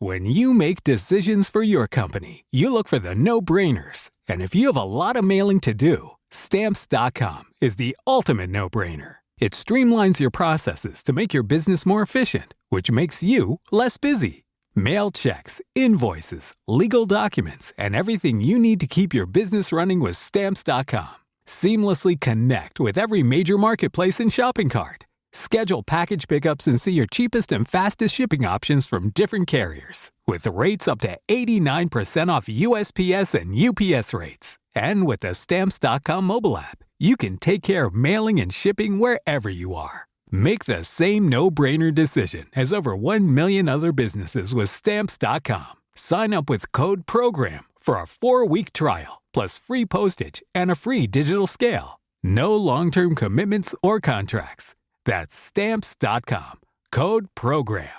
When you make decisions for your company, you look for the no-brainers. And if you have a lot of mailing to do, Stamps.com is the ultimate no-brainer. It streamlines your processes to make your business more efficient, which makes you less busy. Mail checks, invoices, legal documents, and everything you need to keep your business running with Stamps.com. Seamlessly connect with every major marketplace and shopping cart. Schedule package pickups and see your cheapest and fastest shipping options from different carriers, with rates up to 89% off USPS and UPS rates. And with the Stamps.com mobile app, you can take care of mailing and shipping wherever you are. Make the same no-brainer decision as over 1 million other businesses with Stamps.com. Sign up with code PROGRAM for a 4-week trial, plus free postage and a free digital scale. No long-term commitments or contracts. That's Stamps.com. Code PROGRAM.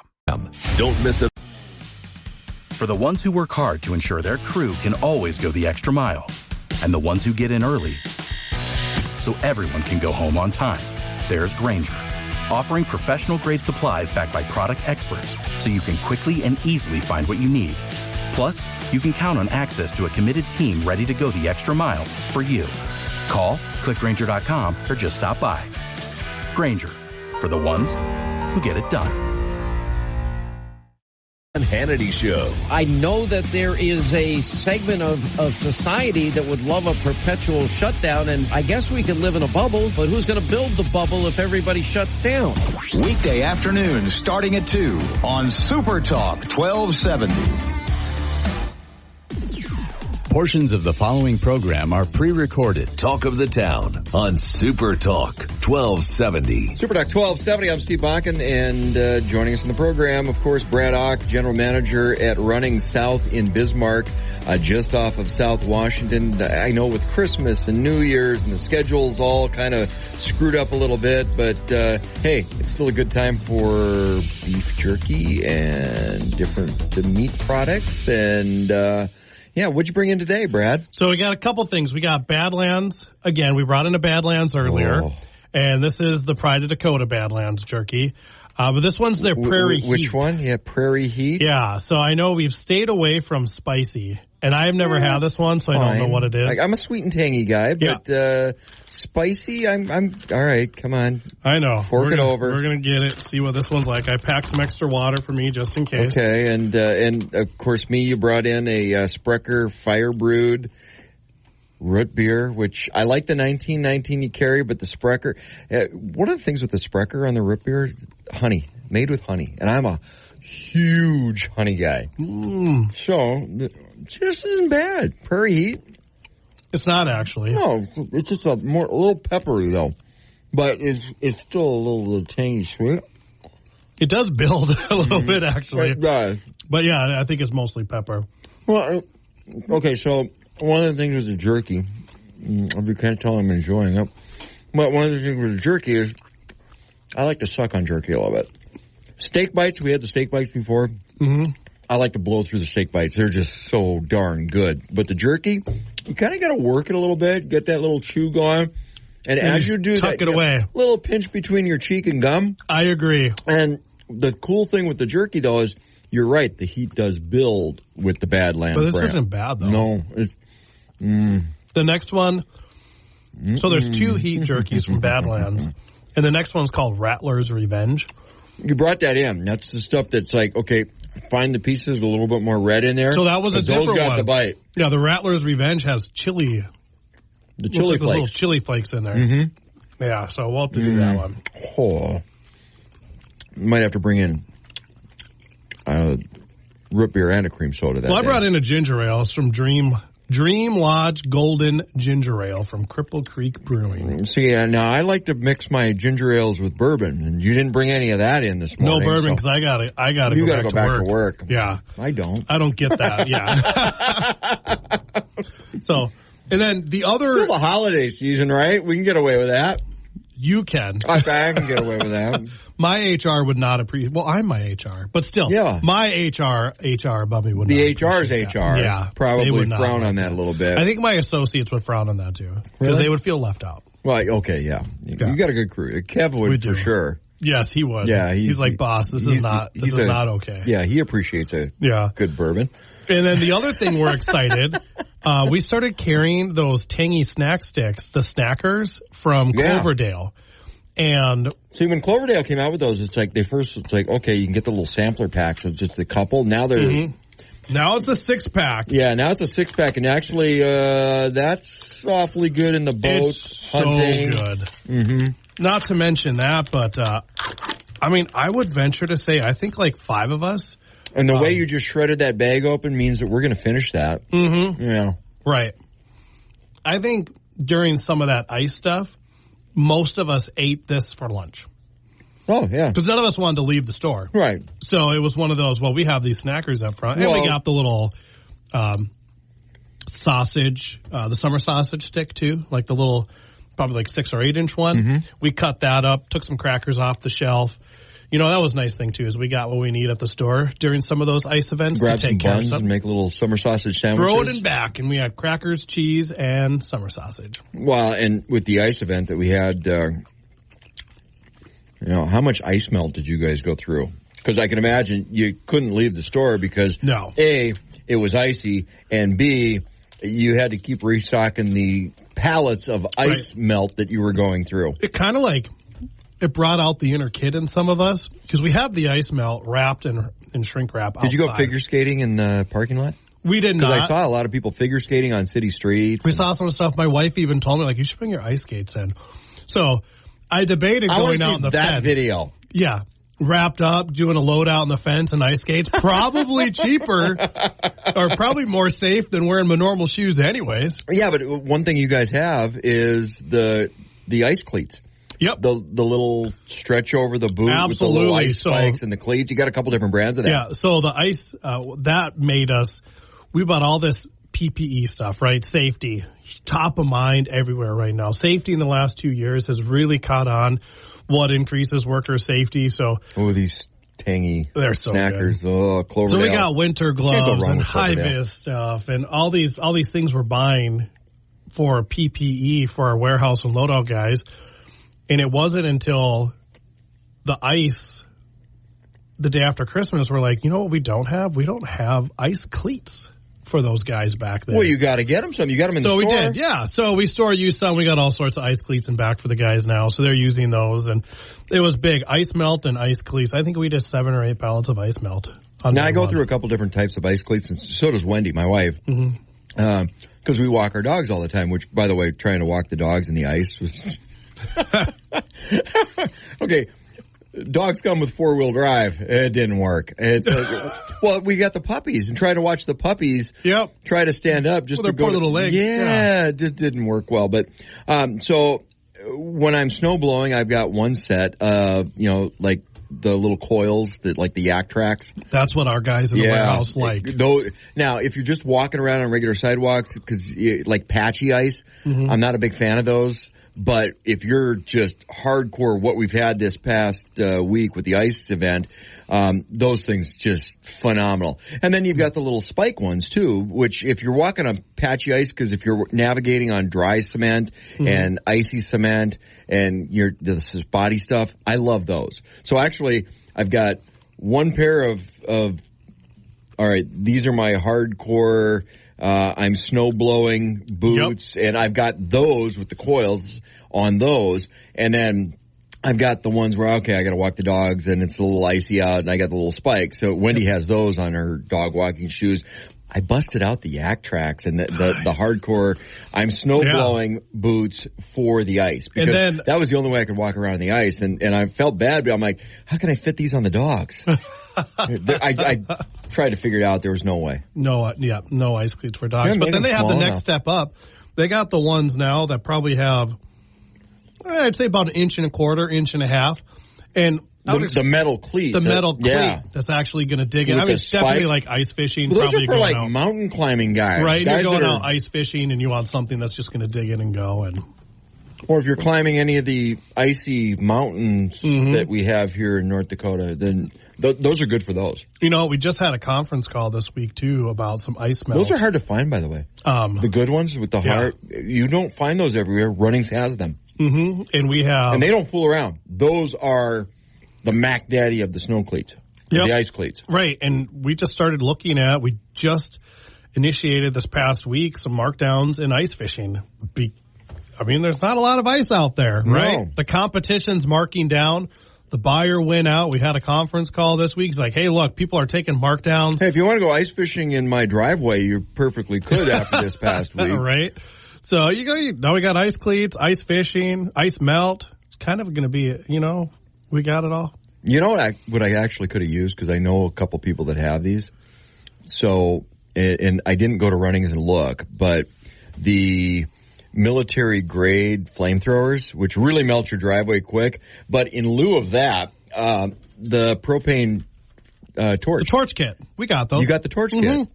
Don't miss it. For the ones who work hard to ensure their crew can always go the extra mile, and the ones who get in early so everyone can go home on time, there's Grainger, offering professional-grade supplies backed by product experts so you can quickly and easily find what you need. Plus, you can count on access to a committed team ready to go the extra mile for you. Call, click Grainger.com, or just stop by. Grainger, for the ones who get it done. Hannity Show. I know that there is a segment of society that would love a perpetual shutdown, and I guess we could live in a bubble, but who's going to build the bubble if everybody shuts down? Weekday afternoons starting at 2 on Super Talk 1270. Portions of the following program are pre-recorded. Talk of the Town on Super Talk 1270. Super Talk 1270. I'm Steve Bakken, and joining us in the program, of course, Brad Ock, General Manager at Running South in Bismarck, just off of South Washington. I know with Christmas and New Year's and the schedule's all kind of screwed up a little bit, but hey, it's still a good time for beef jerky and different meat products. And yeah, what'd you bring in today, Brad? So we got a couple things. We got Badlands. Again, we brought in a Badlands earlier. Oh. And this is the Pride of Dakota Badlands jerky. But this one's their Prairie Heat. Which one? Yeah, Prairie Heat? Yeah, so I know we've stayed away from spicy. And I've never had this one, so I don't know what it is. I'm a sweet and tangy guy, but spicy, I'm all right, come on. I know. Fork it over. We're going to get it, see what this one's like. I packed some extra water for me just in case. Okay, and of course, you brought in a Sprecher Fire Brewed root beer, which I like the 1919 you carry, but the Sprecher, one of the things with the Sprecher on the root beer is honey, made with honey, and I'm a huge honey guy. So this isn't bad. Prairie Heat. It's not actually. No, it's just a little peppery though, but it's still a little tangy sweet. It does build a little bit actually. It does. But yeah, I think it's mostly pepper. Well, okay, so one of the things with the jerky, if you can't tell I'm enjoying it, but one of the things with the jerky is I like to suck on jerky a little bit. Steak bites, we had the steak bites before. Mm-hmm. I like to blow through the steak bites. They're just so darn good. But the jerky, you kind of got to work it a little bit, get that little chew going. And as you do tuck that, it away. Little pinch between your cheek and gum. I agree. And the cool thing with the jerky, though, is you're right. The heat does build with the Badlands brand. But this brand. isn't bad, though. No. The next one, so there's 2 heat jerkies from Badlands. And the next one's called Rattler's Revenge. You brought that in. That's the stuff that's like, okay, find the pieces a little bit more red in there. So that was a different one. Those got the bite. Yeah, the Rattler's Revenge has chili. The chili flakes. Little chili flakes in there. Mm-hmm. Yeah, so we'll have to do that one. Oh. Might have to bring in root beer and a cream soda. I brought in a ginger ale. It's from Dream Lodge Golden Ginger Ale from Cripple Creek Brewing. See, now I like to mix my ginger ales with bourbon, and you didn't bring any of that in this morning. No bourbon because I got to. You got to go back to work. Yeah, I don't get that. Yeah. So, and then the other. It's still the holiday season, right? We can get away with that. You can. I can get away with that. My HR would not appreciate. Well, I'm my HR, but still, yeah. My HR Bubby would. The HR's HR, yeah, probably frown on that a little bit. I think my associates would frown on that too because they would feel left out. Well, okay, yeah. You got a good crew. Kev would for sure. Yes, he would. Yeah, he's like, boss, this is not okay. Yeah, he appreciates a good bourbon. And then the other thing we're excited, we started carrying those tangy snack sticks, the Snackers from Cloverdale. And see, when Cloverdale came out with those, it's like okay, you can get the little sampler packs of just a couple. Now they're now it's a 6-pack. Yeah, now it's a 6-pack, and actually, that's awfully good in the boat. It's hunting. So good. Not to mention that, but I mean, I would venture to say I think like 5 of us. And the way you just shredded that bag open means that we're going to finish that. Yeah, right. I think during some of that ice stuff, most of us ate this for lunch. Oh, yeah. Because none of us wanted to leave the store. Right. So it was one of those, well, we have these Snackers up front. And we got the little sausage, the summer sausage stick, too. Like the little, probably like 6 or 8-inch one. We cut that up, took some crackers off the shelf. You know, that was a nice thing, too, is we got what we need at the store during some of those ice events. Grab to take some buns and make a little summer sausage sandwiches. Throw it in back, and we had crackers, cheese, and summer sausage. Well, and with the ice event that we had, how much ice melt did you guys go through? Because I can imagine you couldn't leave the store because, A, it was icy, and B, you had to keep restocking the pallets of ice melt that you were going through. It kind of like... It brought out the inner kid in some of us because we have the ice melt wrapped in shrink wrap outside. Did you go figure skating in the parking lot? We did not. Because I saw a lot of people figure skating on city streets. We saw some stuff. My wife even told me, like, you should bring your ice skates in. So I debated going out on the fence. That video. Yeah. Wrapped up, doing a load out on the fence and ice skates. Probably cheaper or probably more safe than wearing my normal shoes anyways. Yeah, but one thing you guys have is the ice cleats. Yep. The little stretch over the boot with the little ice spikes and the cleats. You got a couple different brands of that. Yeah, so the ice, that made us, we bought all this PPE stuff, right? Safety, top of mind everywhere right now. Safety in the last 2 years has really caught on what increases worker safety. So these tangy Snackers. Good. Oh, Cloverdale. So we got winter gloves and high-vis stuff and all these things we're buying for PPE for our warehouse and loadout guys. And it wasn't until the ice, the day after Christmas, we're like, you know what we don't have? We don't have ice cleats for those guys back there. Well, you got to get them some. You got them in the store. So we did, yeah. So we used some. We got all sorts of ice cleats in back for the guys now. So they're using those. And it was big. Ice melt and ice cleats. I think we did 7 or 8 pallets of ice melt. Now, I go through a couple different types of ice cleats, and so does Wendy, my wife. Because we walk our dogs all the time, which, by the way, trying to walk the dogs in the ice was... Okay, dogs come with 4-wheel drive. It didn't work. It's well, we got the puppies and trying to watch the puppies. Try to stand up just their to go poor little legs. Yeah, it just didn't work well. But so when I'm snow blowing, I've got one set of like the little coils that like the yak tracks. That's what our guys in the warehouse like. Now, if you're just walking around on regular sidewalks, because like patchy ice, I'm not a big fan of those. But if you're just hardcore, what we've had this past week with the ice event, those things just phenomenal. And then you've got the little spike ones too, which if you're walking on patchy ice, because if you're navigating on dry cement and icy cement and this body stuff, I love those. So actually, I've got one pair of all right, these are my hardcore. I'm snow blowing boots, and I've got those with the coils on those, and then I've got the ones where I got to walk the dogs, and it's a little icy out, and I got the little spikes. So Wendy has those on her dog walking shoes. I busted out the yak tracks and the hardcore. I'm snow blowing boots for the ice because that was the only way I could walk around on the ice, and I felt bad, but I'm like, how can I fit these on the dogs? I tried to figure it out. There was no way. No ice cleats for dogs. But then they have the next step up. They got the ones now that probably have, I'd say about 1.25 inches, 1.5 inches. And the metal cleat. The metal cleat that's actually going to dig in. I mean, it's definitely like ice fishing. Well, those probably are for like out. mountain climbing guys. Right? You're going out ice fishing and you want something that's just going to dig in and go. Or if you're climbing any of the icy mountains that we have here in North Dakota, then those are good for those. You know, we just had a conference call this week, too, about some ice melt. Those are hard to find, by the way. The good ones with the heart. You don't find those everywhere. Runnings has them. And we have... And they don't fool around. Those are the Mac Daddy of the snow cleats, the ice cleats. Right, and we just started looking at, we just initiated this past week some markdowns in ice fishing. There's not a lot of ice out there, right? No. The competition's marking down. The buyer went out. We had a conference call this week. He's like, hey, look, people are taking markdowns. Hey, if you want to go ice fishing in my driveway, you perfectly could after this past week. Right. So now we got ice cleats, ice fishing, ice melt. It's kind of going to be, we got it all. You know what I actually could have used, because I know a couple people that have these. So, and I didn't go to Runnings and look, but the military grade flamethrowers, which really melt your driveway quick. But in lieu of that, the propane torch. The torch kit. We got those. You got the torch kit.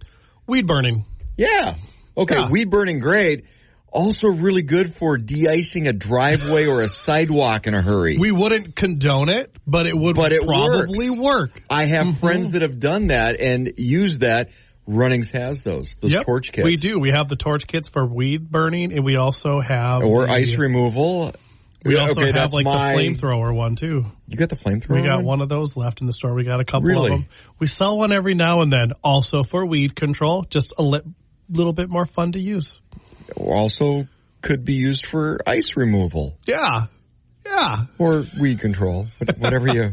Weed burning. Yeah. Okay, Yeah. Weed burning grade. Also really good for de-icing a driveway or a sidewalk in a hurry. We wouldn't condone it, but it would probably work. I have friends that have done that and used that. Runnings has those torch kits. We do. We have the torch kits for weed burning, and we also have ice removal. We also have the flamethrower one too. You got the flamethrower? We got one of those left in the store. We got a couple Really? of them. We sell one every now and then, also for weed control, just a little bit more fun to use. Also could be used for ice removal. Yeah. Or weed control, whatever you...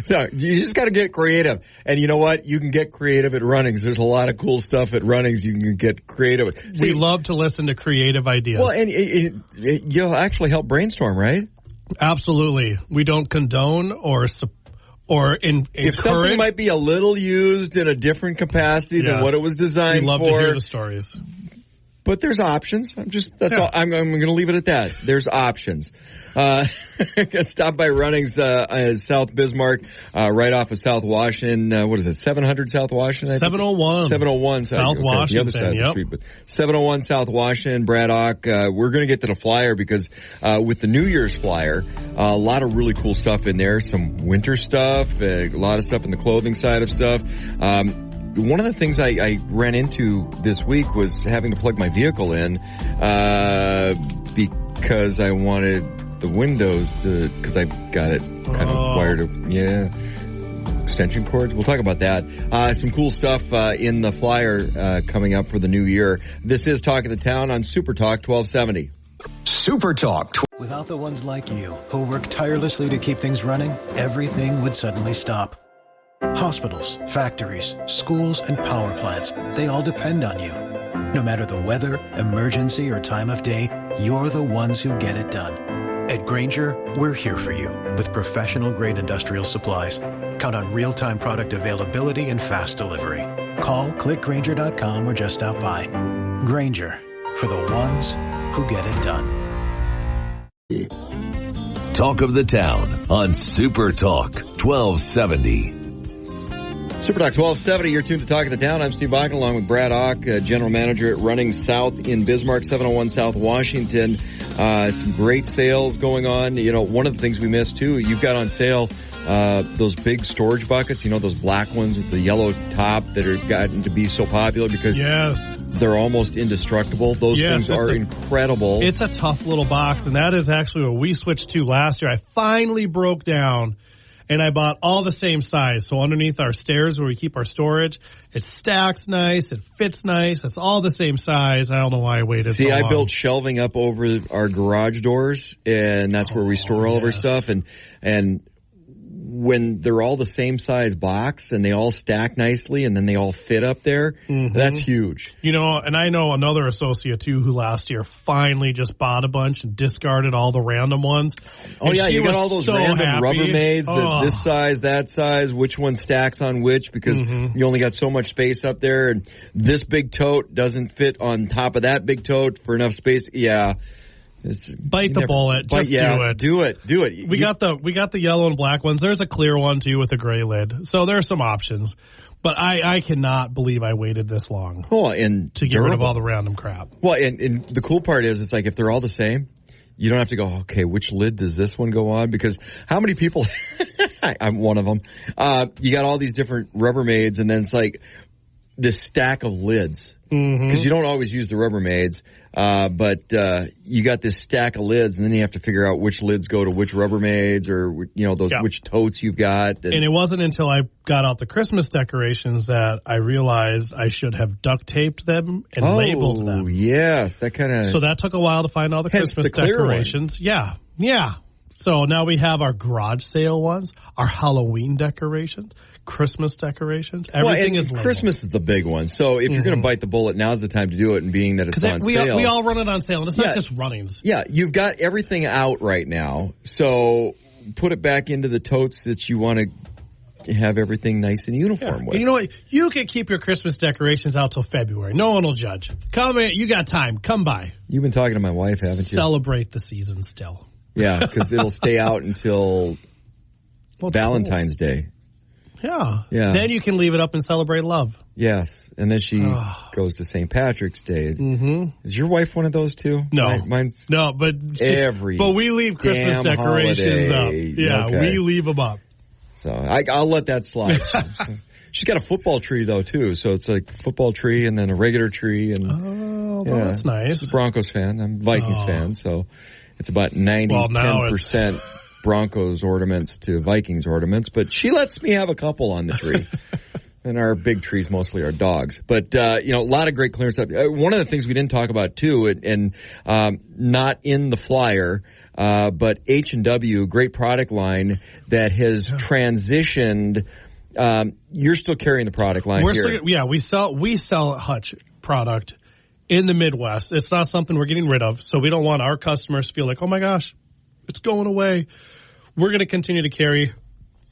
So you just got to get creative. And you know what? You can get creative at Runnings. There's a lot of cool stuff at Runnings you can get creative with. We love to listen to creative ideas. Well, and you'll actually help brainstorm, right? Absolutely. We don't condone or encourage. If something might be a little used in a different capacity than what it was designed for. We love to hear the stories. But there's options. All. I'm going to leave it at that. There's options. Stop by Runnings, South Bismarck, right off of South Washington. What is it? 700 South Washington? 701. 701 South Washington. The other side of the street, but 701 South Washington, Braddock. We're going to get to the flyer because, with the New Year's flyer, a lot of really cool stuff in there. Some winter stuff, a lot of stuff in the clothing side of stuff. One of the things I ran into this week was having to plug my vehicle in, because I wanted the windows because I got it kind of wired up. Yeah. Extension cords. We'll talk about that. Some cool stuff, in the flyer, coming up for the new year. This is Talk of the Town on Super Talk 1270. Super Talk. Without the ones like you who work tirelessly to keep things running, everything would suddenly stop. Hospitals, factories, schools, and power plants, they all depend on you. No matter the weather, emergency, or time of day, you're the ones who get it done. At Grainger, we're here for you with professional-grade industrial supplies. Count on real-time product availability and fast delivery. Call, clickgrainger.com, or just stop by. Grainger, for the ones who get it done. Talk of the Town on Super Talk 1270. Super Talk 1270, you're tuned to Talk of the Town. I'm Steve Bakken, along with Brad Ock, General Manager at Runnings South in Bismarck, 701 South Washington. Some great sales going on. One of the things we missed, too, you've got on sale those big storage buckets, those black ones with the yellow top that have gotten to be so popular because they're almost indestructible. Those things are incredible. It's a tough little box, and that is actually what we switched to last year. I finally broke down, and I bought all the same size. So underneath our stairs where we keep our storage, it stacks nice, it fits nice, it's all the same size. I don't know why I waited so long. I built shelving up over our garage doors, and that's where we store all of our stuff. And when they're all the same size box and they all stack nicely and then they all fit up there, that's huge. And I know another associate too who last year finally just bought a bunch and discarded all the random ones. Oh, yeah, you got all those random Rubbermaids, this size, that size, which one stacks on which, because you only got so much space up there, and this big tote doesn't fit on top of that big tote for enough space. Yeah. Bite the bullet. Just do it. Do it. We got the yellow and black ones. There's a clear one too with a gray lid. So there's some options. But I cannot believe I waited this long to get rid of all the random crap. Well, and the cool part is, it's like if they're all the same, you don't have to go, okay, which lid does this one go on? Because how many people, I'm one of them, you got all these different Rubbermaids, and then it's like, this stack of lids. Because you don't always use the Rubbermaids, but you got this stack of lids, and then you have to figure out which lids go to which Rubbermaids, or which totes you've got. And it wasn't until I got out the Christmas decorations that I realized I should have duct taped them and labeled them. Oh, yes, that kind of. So that took a while to find all the Christmas decorations. Yeah. So now we have our garage sale ones, our Halloween decorations, Christmas decorations. Everything is labeled. Christmas is the big one. So if you're going to bite the bullet, now's the time to do it, and being that it's on sale. We all run it on sale, and it's not just runnings. Yeah, you've got everything out right now. So put it back into the totes that you want to have everything nice and uniform with. And you know what? You can keep your Christmas decorations out till February. No one will judge. Come in. You got time. Come by. You've been talking to my wife, haven't you? Celebrate the season still. Yeah, because it'll stay out until Valentine's Day. Yeah. Then you can leave it up and celebrate love. Yes. And then she goes to St. Patrick's Day. Mm-hmm. Is your wife one of those too? No. Mine's no, but we leave Christmas decorations up. Yeah, okay. We leave them up. So I'll let that slide. She's got a football tree though too, so it's like a football tree and then a regular tree. And that's nice. She's a Broncos fan. I'm a Vikings fan, so it's about 10% Broncos ornaments to Vikings ornaments, but she lets me have a couple on the tree. And our big trees mostly are dogs. But, a lot of great clearance up. One of the things we didn't talk about too, and not in the flyer, but H&W, great product line that has transitioned. You're still carrying the product line here. We sell Hutch product in the Midwest. It's not something we're getting rid of, so we don't want our customers to feel like, oh my gosh, it's going away. We're going to continue to carry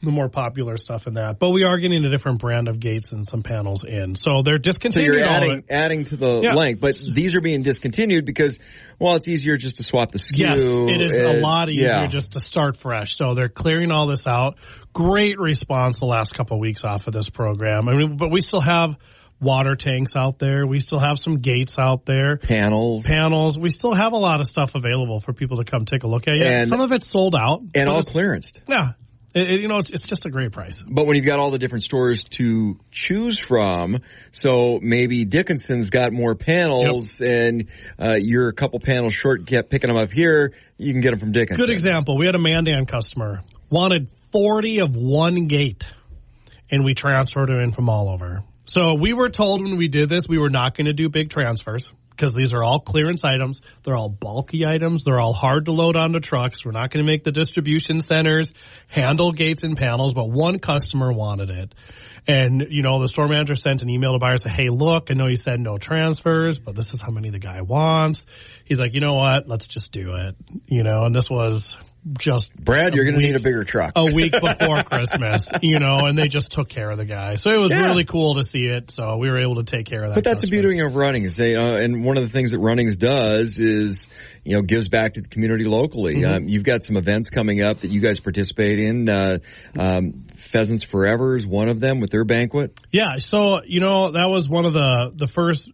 the more popular stuff in that, but we are getting a different brand of gates and some panels in. So they're discontinued. So you're adding to the length, but these are being discontinued because, it's easier just to swap the SKU. Yes, it is a lot easier just to start fresh. So they're clearing all this out. Great response the last couple of weeks off of this program. I mean, but we still have water tanks out there. We still have some gates out there. Panels. We still have a lot of stuff available for people to come take a look at. Yeah, some of it's sold out. And all clearanced. Yeah. It's just a great price. But when you've got all the different stores to choose from, so maybe Dickinson's got more panels and you're a couple panels short, kept picking them up here, you can get them from Dickinson. Good example. We had a Mandan customer, wanted 40 of one gate, and we transferred them in from all over. So we were told when we did this, we were not going to do big transfers because these are all clearance items. They're all bulky items. They're all hard to load onto trucks. We're not going to make the distribution centers handle gates and panels, but one customer wanted it. And, the store manager sent an email to buyers saying, hey, look, I know you said no transfers, but this is how many the guy wants. He's like, you know what? Let's just do it. And this was just Brad, you're going to need a bigger truck. A week before Christmas, and they just took care of the guy. So it was really cool to see it. So we were able to take care of that. But that's the beauty of Runnings. And one of the things that Runnings does is, gives back to the community locally. Mm-hmm. You've got some events coming up that you guys participate in. Pheasants Forever is one of them with their banquet. Yeah. So, that was one of the first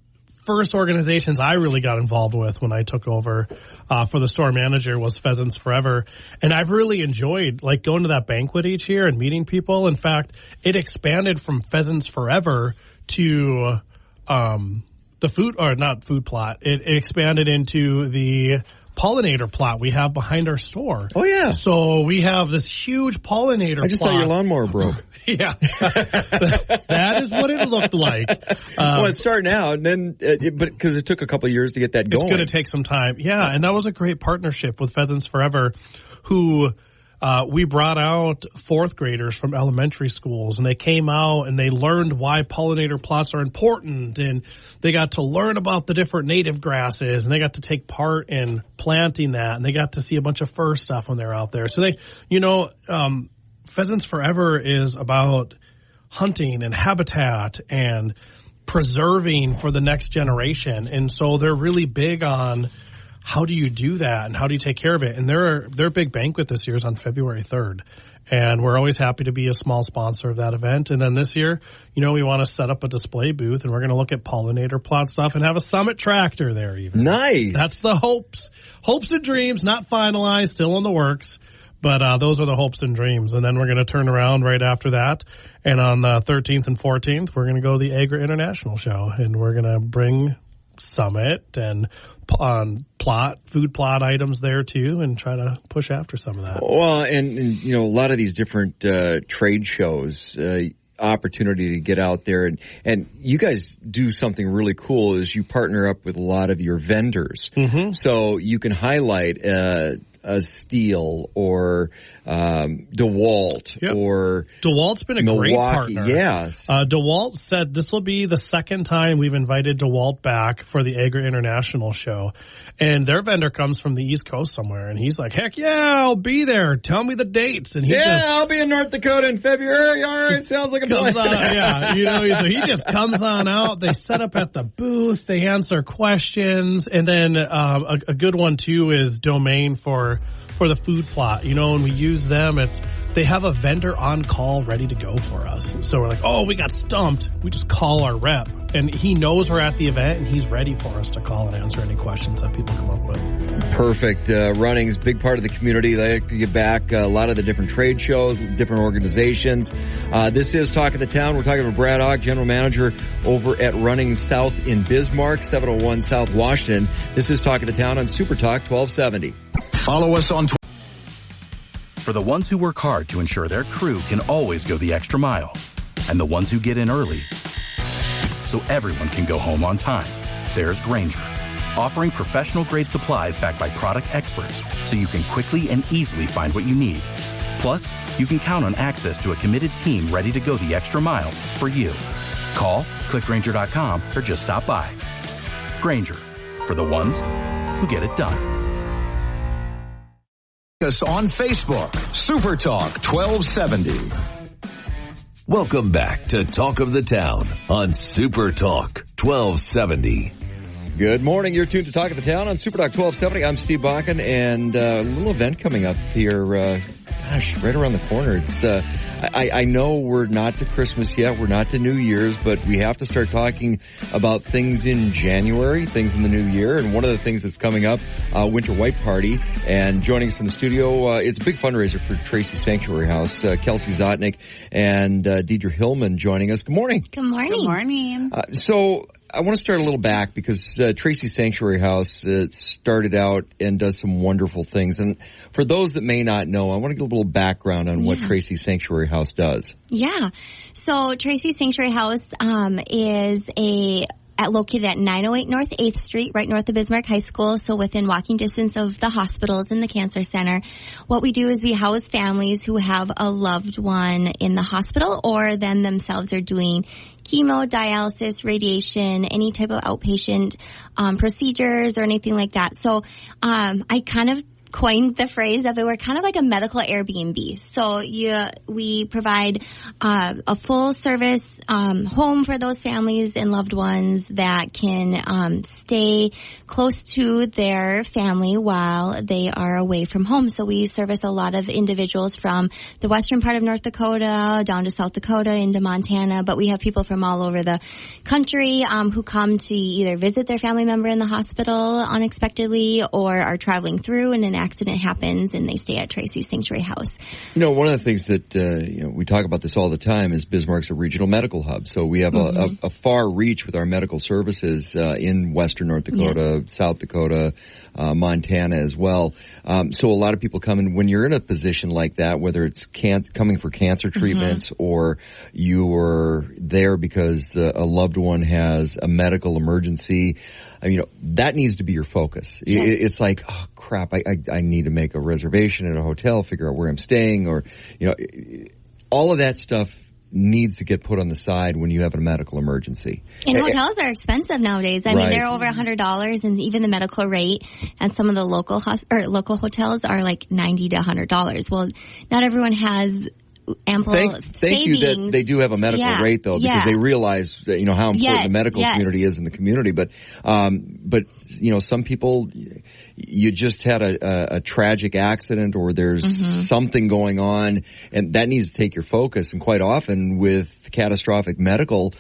organizations I really got involved with when I took over for the store manager was Pheasants Forever. And I've really enjoyed going to that banquet each year and meeting people. In fact, it expanded from Pheasants Forever to not food plot. It expanded into the pollinator plot we have behind our store. Oh, yeah. So we have this huge pollinator plot. I just thought your lawnmower broke. Yeah. That is what it looked like. It's starting out, and then, because it took a couple of years to get that going. It's going to take some time. Yeah, and that was a great partnership with Pheasants Forever, who we brought out fourth graders from elementary schools, and they came out and they learned why pollinator plots are important, and they got to learn about the different native grasses, and they got to take part in planting that, and they got to see a bunch of fur stuff when they're out there. So they, Pheasants Forever is about hunting and habitat and preserving for the next generation, and so they're really big on how do you do that and how do you take care of it? And their big banquet this year is on February 3rd. And we're always happy to be a small sponsor of that event. And then this year, we want to set up a display booth, and we're going to look at pollinator plot stuff and have a Summit tractor there even. Nice. That's the hopes and dreams, not finalized, still in the works. But those are the hopes and dreams. And then we're going to turn around right after that. And on the 13th and 14th, we're going to go to the Agri International Show. And we're going to bring Summit and food plot items there too, and try to push after some of that. Well, and a lot of these different trade shows, opportunity to get out there, and you guys do something really cool is you partner up with a lot of your vendors. Mm-hmm. So you can highlight a Steel or DeWalt. Yep. Or DeWalt's been a Milwaukee. Great partner. Yes. DeWalt said this will be the second time we've invited DeWalt back for the Agri International Show. And their vendor comes from the East Coast somewhere, and he's like, heck yeah, I'll be there. Tell me the dates. And I'll be in North Dakota in February. All right, sounds like a plan. So he just comes on out. They set up at the booth. They answer questions. And then a good one, too, is Domain for the food plot. When we use them, they have a vendor on call ready to go for us. So we're like, oh, we got stumped. We just call our rep. And he knows we're at the event, and he's ready for us to call and answer any questions that people come up with. Perfect. Running's a big part of the community. They like to give back a lot of the different trade shows, different organizations. This is Talk of the Town. We're talking to Brad Ock, General Manager over at Running South in Bismarck, 701 South Washington. This is Talk of the Town on Super Talk 1270. Follow us on Twitter. For the ones who work hard to ensure their crew can always go the extra mile, and the ones who get in early so everyone can go home on time, there's Grainger, offering professional-grade supplies backed by product experts so you can quickly and easily find what you need. Plus, you can count on access to a committed team ready to go the extra mile for you. Call, click Grainger.com, or just stop by. Grainger, for the ones who get it done. Us on Facebook, Super Talk 1270. Welcome back to Talk of the Town on Super Talk 1270. Good morning. You're tuned to Talk of the Town on Super Talk 1270. I'm Steve Bakken, and a little event coming up here, right around the corner. It's I know we're not to Christmas yet. We're not to New Year's, but we have to start talking about things in January, things in the new year. And one of the things that's coming up, Winter White Party. And joining us in the studio, it's a big fundraiser for Tracy Sanctuary House. Kelsey Zotnick and Deidre Hillman joining us. Good morning. Good morning. Good morning. So I want to start a little back because Tracy Sanctuary House started out and does some wonderful things. And for those that may not know, I want to give a little background on what Tracy Sanctuary House does. Yeah. So Tracy Sanctuary House is located at 908 North 8th Street, right north of Bismarck High School, so within walking distance of the hospitals and the cancer center. What we do is we house families who have a loved one in the hospital or them themselves are doing chemo, dialysis, radiation, any type of outpatient procedures or anything like that. So I kind of coined the phrase of it. We're kind of like a medical Airbnb. So we provide a full service home for those families and loved ones that can stay close to their family while they are away from home. So we service a lot of individuals from the western part of North Dakota down to South Dakota into Montana, but we have people from all over the country who come to either visit their family member in the hospital unexpectedly or are traveling through and an accident happens and they stay at Tracy Sanctuary House. One of the things that we talk about this all the time is Bismarck's a regional medical hub. So we have a far reach with our medical services in western North Dakota, South Dakota, Montana as well. So a lot of people come in when you're in a position like that, whether it's coming for cancer treatments or you're there because a loved one has a medical emergency. That needs to be your focus. Yes. It's like, oh crap, I need to make a reservation at a hotel, figure out where I'm staying, or, all of that stuff needs to get put on the side when you have a medical emergency. And hotels are expensive nowadays. I mean, they're over $100, and even the medical rate at some of the local hotels are like $90 to $100. Well, not everyone has ample thank you that they do have a medical rate though, because they realize that, how important the medical community is in the community. But some people, you just had a tragic accident or there's something going on, and that needs to take your focus. And quite often with catastrophic medical,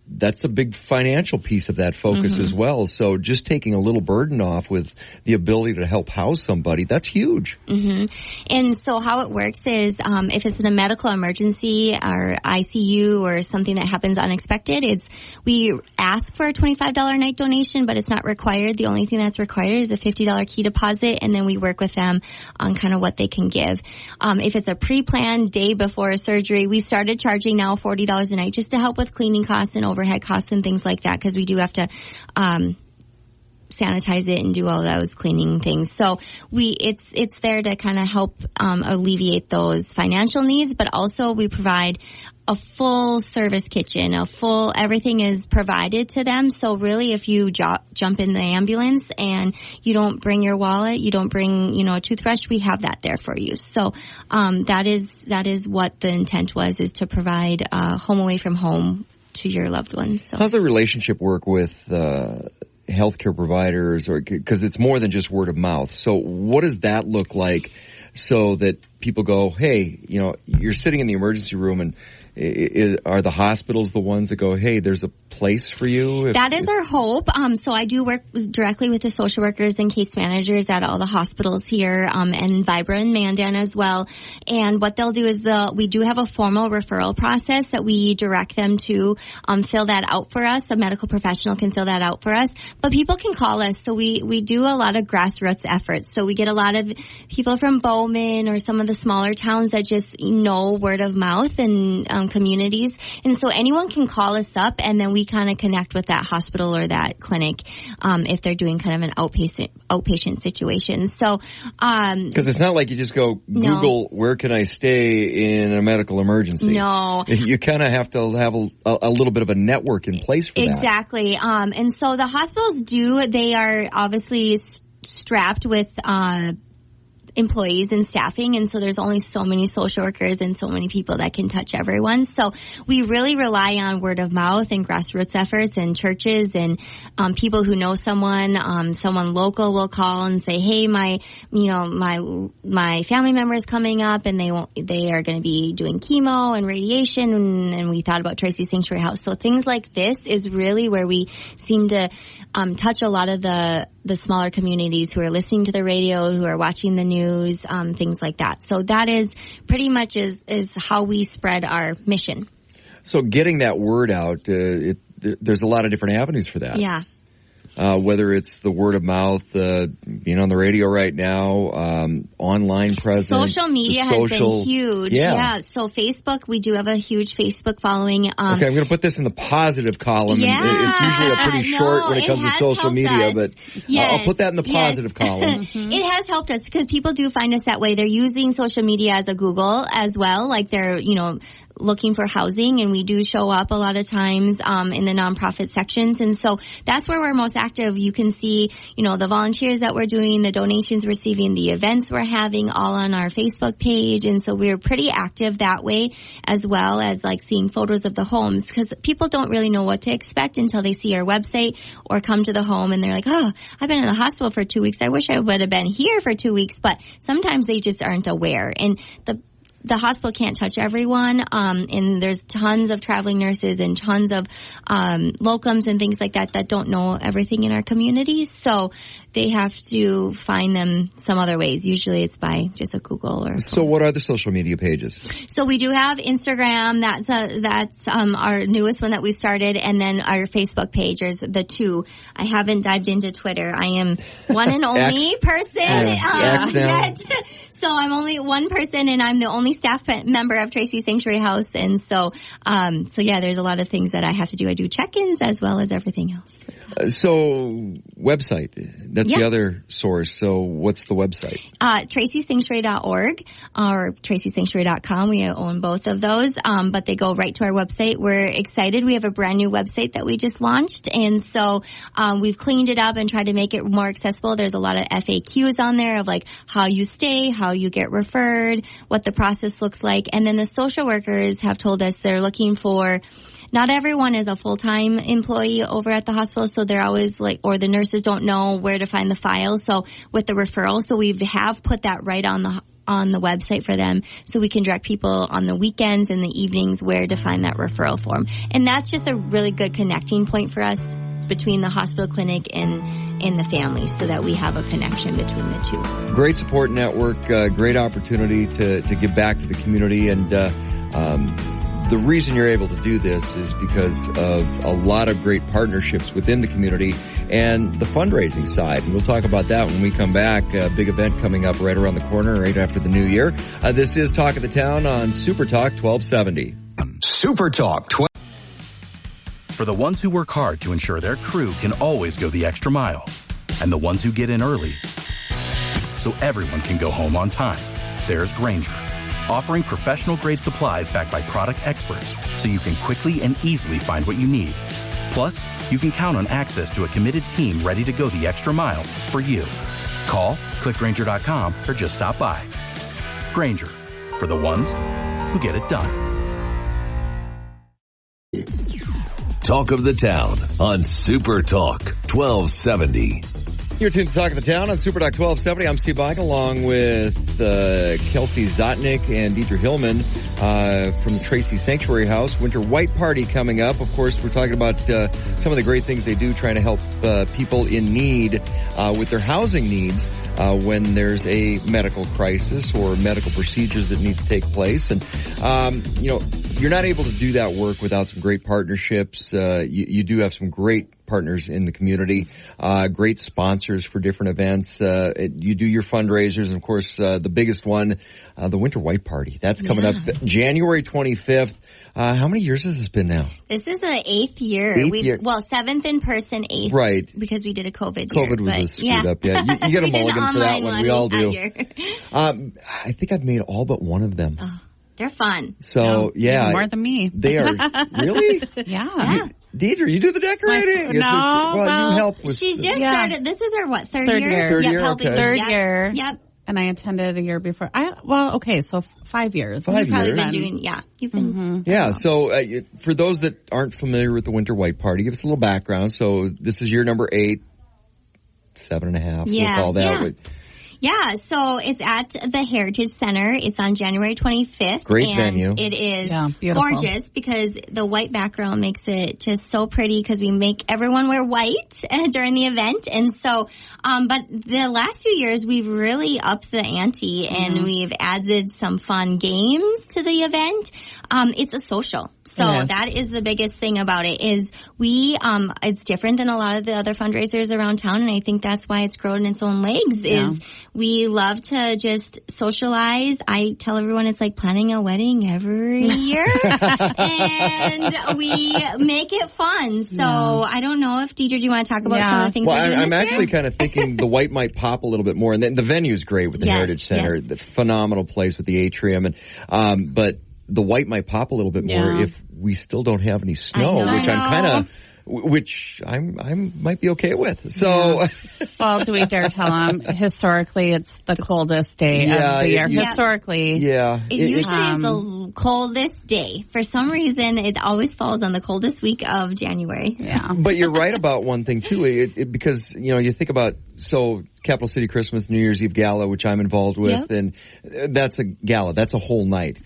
that's a big financial piece of that focus as well. So just taking a little burden off with the ability to help house somebody, that's huge. And so how it works is if it's in a medical emergency or ICU or something that happens unexpected, we ask for a $25 night donation, but it's not required. The only thing that's required is a $50 key deposit, and then we work with them on kind of what they can give. If it's a pre-planned day before a surgery, we started charging now $40 a night just to help with cleaning costs and overhead costs and things like that, because we do have to sanitize it and do all those cleaning things. So it's there to kind of help alleviate those financial needs, but also we provide a full service kitchen, everything is provided to them. So really, if you jump in the ambulance and you don't bring your wallet, you don't bring, a toothbrush, we have that there for you. So, that is what the intent was, is to provide, home away from home to your loved ones. So. How's the relationship work with, healthcare providers, or because it's more than just word of mouth? So what does that look like so that people go, hey, you're sitting in the emergency room, and are the hospitals the ones that go, hey, there's a place for you? That is our hope. So I do work directly with the social workers and case managers at all the hospitals here, and Bismarck and Mandan as well. And what they'll do is we do have a formal referral process that we direct them to fill that out for us. A medical professional can fill that out for us. But people can call us. So we do a lot of grassroots efforts. So we get a lot of people from Bowman or some of the smaller towns that just know word of mouth and communities. And so anyone can call us up, and then we kind of connect with that hospital or that clinic if they're doing kind of an outpatient situation. So because it's not like you just go Google where can I stay in a medical emergency. No, you kind of have to have a little bit of a network in place for that. Exactly. And so the hospitals they are obviously strapped with employees and staffing, and so there's only so many social workers and so many people that can touch everyone. So we really rely on word of mouth and grassroots efforts, and churches and people who know someone local will call and say, hey, my family member is coming up, and they are going to be doing chemo and radiation, and we thought about Tracy Sanctuary House. So things like this is really where we seem to touch a lot of the smaller communities who are listening to the radio, who are watching the news, things like that. So that is pretty much is how we spread our mission. So getting that word out, there's a lot of different avenues for that. Yeah. Whether it's the word of mouth, being on the radio right now, online presence. Social media has been huge. Yeah. So Facebook, we do have a huge Facebook following. Okay, I'm going to put this in the positive column. Yeah. It's usually a pretty short when it comes to social media, but I'll put that in the positive column. It has helped us because people do find us that way. They're using social media as a Google as well. Like they're, looking for housing, and we do show up a lot of times in the nonprofit sections, and so that's where we're most active. You can see the volunteers that we're doing, the donations we're receiving, the events we're having, all on our Facebook page, and so we're pretty active that way, as well as like seeing photos of the homes, because people don't really know what to expect until they see our website or come to the home, and they're like, oh, I've been in the hospital for 2 weeks, I wish I would have been here for 2 weeks, but sometimes they just aren't aware. And the hospital can't touch everyone, and there's tons of traveling nurses and tons of locums and things like that don't know everything in our community. So they have to find them some other ways. Usually it's by just a Google or. So what are the social media pages? So we do have Instagram. That's our newest one that we started, and then our Facebook page. There's the two. I haven't dived into Twitter. I am one and only person yet. So I'm only one person, and I'm the only staff member of Tracy Sanctuary House. And so yeah, there's a lot of things that I have to do. I do check-ins as well as everything else. So website, that's the other source. So what's the website? TracySanctuary.org or TracySanctuary.com. We own both of those, but they go right to our website. We're excited. We have a brand new website that we just launched, and so we've cleaned it up and tried to make it more accessible. There's a lot of FAQs on there of like how you stay, how you get referred, what the process looks like, and then the social workers have told us they're looking for. Not everyone is a full-time employee over at the hospital, so they're always like, or the nurses don't know where to find the files. So with the referral, so we have put that right on on the website for them so we can direct people on the weekends and the evenings where to find that referral form. And that's just a really good connecting point for us between the hospital clinic and the family so that we have a connection between the two. Great support network, great opportunity to give back to the community. And the reason you're able to do this is because of a lot of great partnerships within the community and the fundraising side. And we'll talk about that when we come back. A big event coming up right around the corner, right after the new year. This is Talk of the Town on Super Talk 1270. Super Talk For the ones who work hard to ensure their crew can always go the extra mile, and the ones who get in early so everyone can go home on time, there's Grainger, offering professional-grade supplies backed by product experts so you can quickly and easily find what you need. Plus, you can count on access to a committed team ready to go the extra mile for you. Call, click Grainger.com, or just stop by. Grainger, for the ones who get it done. Talk of the Town on Super Talk 1270. You're tuned to Talk of the Town on Super Talk 1270. I'm Steve Bike along with Kelsey Zotnick and Deidre Hillman from the Tracy Sanctuary House. Winter White Party coming up. Of course, we're talking about some of the great things they do trying to help people in need with their housing needs when there's a medical crisis or medical procedures that need to take place. And, you're not able to do that work without some great partnerships. You do have some great partners in the community, great sponsors for different events. You do your fundraisers, and of course, the biggest one, the Winter White Party. That's coming up January 25th. How many years has this been now? This is the 8th year. Well, 7th in person, 8th. Right. Because we did a COVID year. COVID was screwed up, yeah. You get a mulligan for that one. We all do. I think I've made all but one of them. Oh, they're fun. So, yeah. More than me. They are. Really? Yeah. Deidre, you do the decorating. You help with. She's just started. This is her, third year? Third year. Okay. Third year. Yep. And I attended a year before. So 5 years. 5 years. You've probably been doing, you've been. Mm-hmm. Yeah, so for those that aren't familiar with the Winter White Party, give us a little background. So this is year number 8, 7.5, we'll call that. Yeah, so it's at the Heritage Center. It's on January 25th. Great venue. It is gorgeous because the white background makes it just so pretty because we make everyone wear white during the event. And so, but the last few years we've really upped the ante and we've added some fun games to the event. It's a social. So that is the biggest thing about it is it's different than a lot of the other fundraisers around town. And I think that's why it's grown its own legs is we love to just socialize. I tell everyone it's like planning a wedding every year and we make it fun. So I don't know if Deidre, do you want to talk about some of the things we're doing I'm this actually year? kind of thinking the white might pop a little bit more. And then the venue is great with the Heritage Center, the phenomenal place with the atrium. And, but the white might pop a little bit more if we still don't have any snow, which I might be okay with. So, well, do we dare tell them? Historically, it's the coldest day of the year. Historically, it usually is the coldest day. For some reason, it always falls on the coldest week of January. Yeah, but you're right about one thing too, because you think about Capital City Christmas, New Year's Eve Gala, which I'm involved with, and that's a gala. That's a whole night.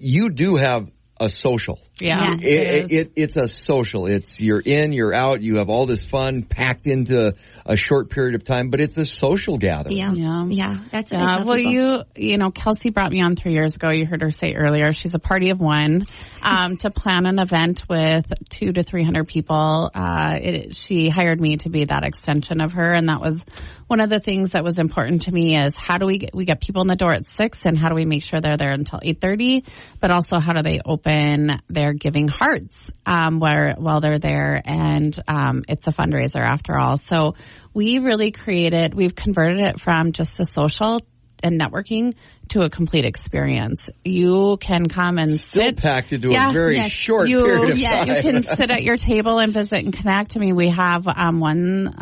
You do have a social. Yeah. It's a social. It's you're in, you're out, you have all this fun packed into a short period of time, but it's a social gathering. Yeah. That's what well, Kelsey brought me on 3 years ago. You heard her say earlier, she's a party of one, to plan an event with 200 to 300 people. She hired me to be that extension of her. And that was one of the things that was important to me is how do we get people in the door at 6 and how do we make sure they're there until 8:30, but also how do they open their giving hearts while they're there, and it's a fundraiser after all. So we've converted it from just a social and networking to a complete experience. You can come and sit packed into a very short period of time. You can sit at your table and visit and connect. I mean, we have one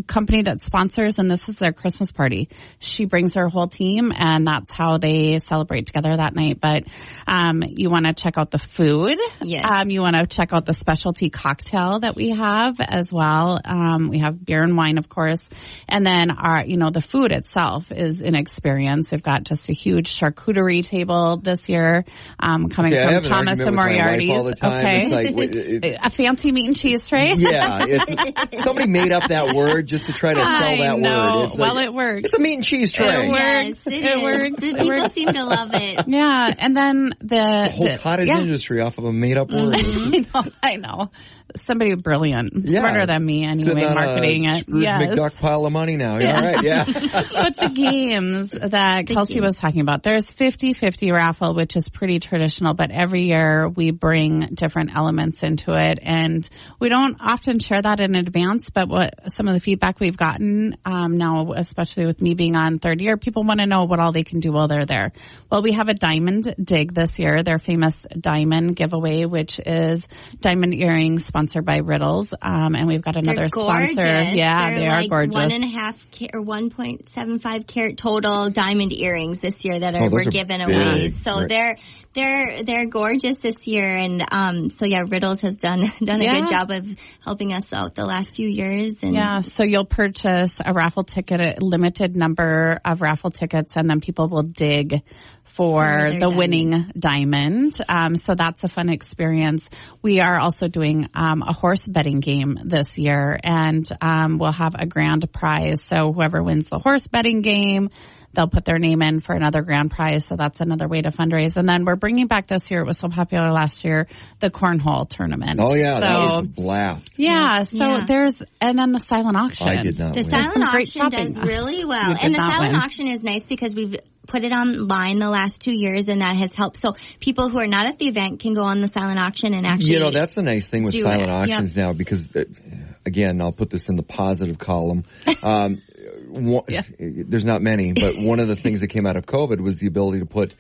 company that sponsors, and this is their Christmas party. She brings her whole team, and that's how they celebrate together that night. But you want to check out the food. Yes. You want to check out the specialty cocktail that we have as well. We have beer and wine, of course. And then the food itself is an experience. We've got just a huge charcuterie table this year, coming from Thomas and Moriarty's. Okay. A fancy meat and cheese tray. Yeah. Somebody made up that word just to try to sell that word. Well, it works. It's a meat and cheese tray. It works. People seem to love it. Yeah. And then the whole cottage industry off of a made up word. I know. Somebody brilliant, smarter than me anyway, marketing it. Yes. McDuck pile of money now. Yeah. All right, yeah. But the games that Kelsey was talking about, there's 50-50 raffle, which is pretty traditional, but every year we bring different elements into it. And we don't often share that in advance, but what some of the feedback we've gotten now, especially with me being on third year, people want to know what all they can do while they're there. Well, we have a diamond dig this year, their famous diamond giveaway, which is diamond earrings sponsored by Riddles, and we've got another sponsor. Yeah, they are gorgeous. 1.5 or 1.75 carat total diamond earrings this year that were given away. So they're gorgeous this year, and Riddles has done a good job of helping us out the last few years. And so you'll purchase a raffle ticket, a limited number of raffle tickets, and then people will dig for the winning diamond. So that's a fun experience. We are also doing a horse betting game this year, and we'll have a grand prize. So whoever wins the horse betting game, they'll put their name in for another grand prize. So that's another way to fundraise. And then we're bringing back this year, it was so popular last year, the cornhole tournament. Oh, yeah. So, that was a blast. Yeah. So and then the silent auction. I did not The silent auction does really well. And the silent auction is nice because we've put it online the last 2 years, and that has helped. So people who are not at the event can go on the silent auction and actually that's the nice thing with silent auctions now, because, again, I'll put this in the positive column. There's not many, but one of the things that came out of COVID was the ability to put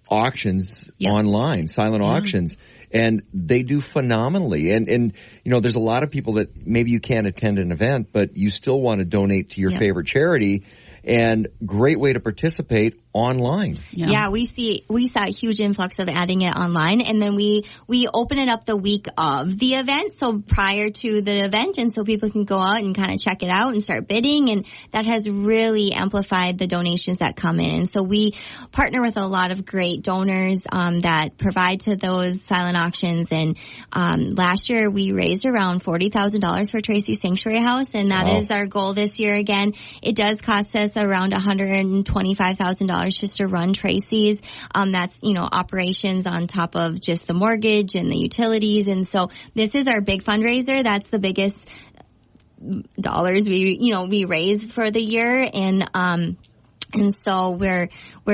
auctions online, silent auctions, and they do phenomenally. And there's a lot of people that maybe you can't attend an event, but you still want to donate to your favorite charity. And great way to participate online. Yeah, we saw a huge influx of adding it online, and then we open it up the week of the event, so prior to the event, and so people can go out and kind of check it out and start bidding, and that has really amplified the donations that come in. And so we partner with a lot of great donors that provide to those silent auctions, and last year we raised around $40,000 for Tracy Sanctuary House, and that is our goal this year. Again, it does cost us around $125,000 just to run Tracy's. That's, operations on top of just the mortgage and the utilities. And so this is our big fundraiser. That's the biggest dollars we raise for the year. And so we're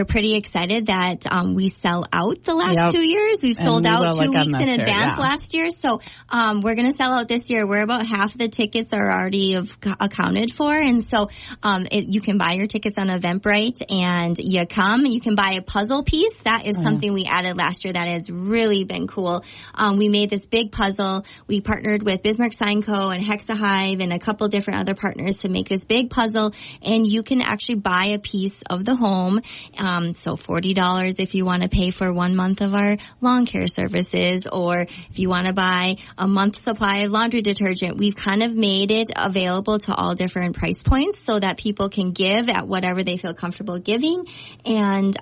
pretty excited that we sell out the last 2 years. We've sold out 2 weeks in advance last year. So we're going to sell out this year. We're about half the tickets are already accounted for. And so you can buy your tickets on Eventbrite, and you can buy a puzzle piece. That is something we added last year that has really been cool. We made this big puzzle. We partnered with Bismarck Sign Co. and Hexa-Hive and a couple different other partners to make this big puzzle. And you can actually buy a piece of the home. So $40 if you want to pay for 1 month of our lawn care services, or if you want to buy a month's supply of laundry detergent. We've kind of made it available to all different price points so that people can give at whatever they feel comfortable giving. And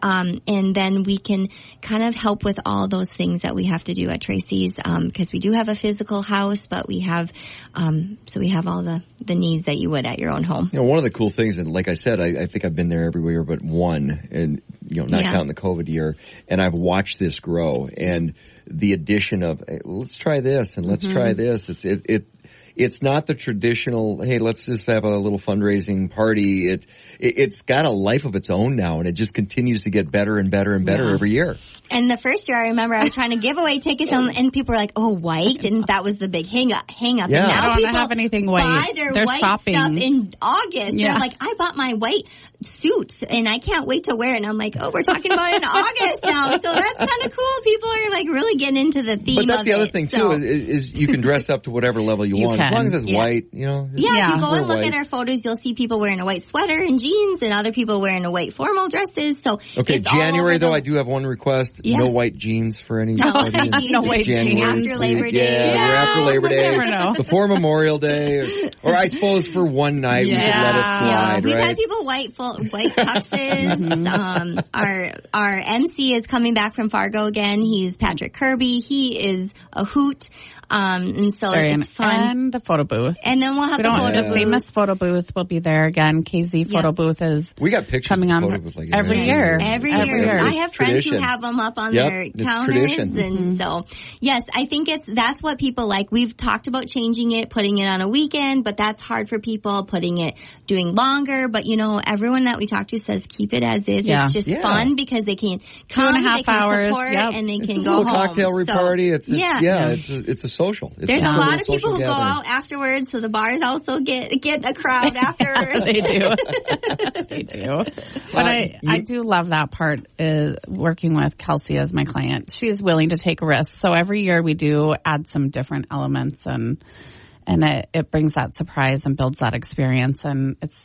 then we can kind of help with all those things that we have to do at Tracy's, because we do have a physical house, but we have all the needs that you would at your own home. One of the cool things, and like I said, I think I've been there every year but one, and not counting the COVID year, and I've watched this grow, and the addition of, hey, let's try this and let's try this. It's not the traditional, hey, let's just have a little fundraising party. It's got a life of its own now, and it just continues to get better and better and better every year. And the first year, I remember I was trying to give away tickets, and people were like, "Oh, white," and that was the big hang up. Yeah. And now I don't people have anything white. Buy their They're white shopping stuff in August. Yeah. They're like, "I bought my white suit, and I can't wait to wear it." And I'm like, "Oh, we're talking about it in August now." So that's kind of cool. People are like really getting into the theme. But that's the other thing too is you can dress up to whatever level you want. As long as it's white, you know. Yeah, if you go and look at our photos, you'll see people wearing a white sweater and jeans and other people wearing a white formal dresses. So okay, January, though, I do have one request. Yeah. No white jeans for any No white jeans. After Labor Day. Yeah, we're after Labor Day. Never know. Before Memorial Day. Or I suppose for one night we could let it slide, We've had people white tuxes. Our MC is coming back from Fargo again. He's Patrick Kirby. He is a hoot. And so it's fun. And the photo booth. And then we'll have the photo booth. Famous photo booth will be there again. KZ photo booth is we got pictures coming on photo booth every year. Every year. I have friends who have them up on their counters. And so, yes, I think that's what people like. We've talked about changing it, putting it on a weekend, but that's hard for people, doing longer. But, you know, everyone that we talk to says keep it as is. Yeah. It's just fun because they can come, 2.5 hours, support, and they can go home. Cocktail party. It's a social. There's a lot of people who go out afterwards, so the bars also get a crowd afterwards. They do. They do. But I do love that part, is working with Kelsey as my client. She's willing to take risks. So every year we do add some different elements, and it brings that surprise and builds that experience, and it's,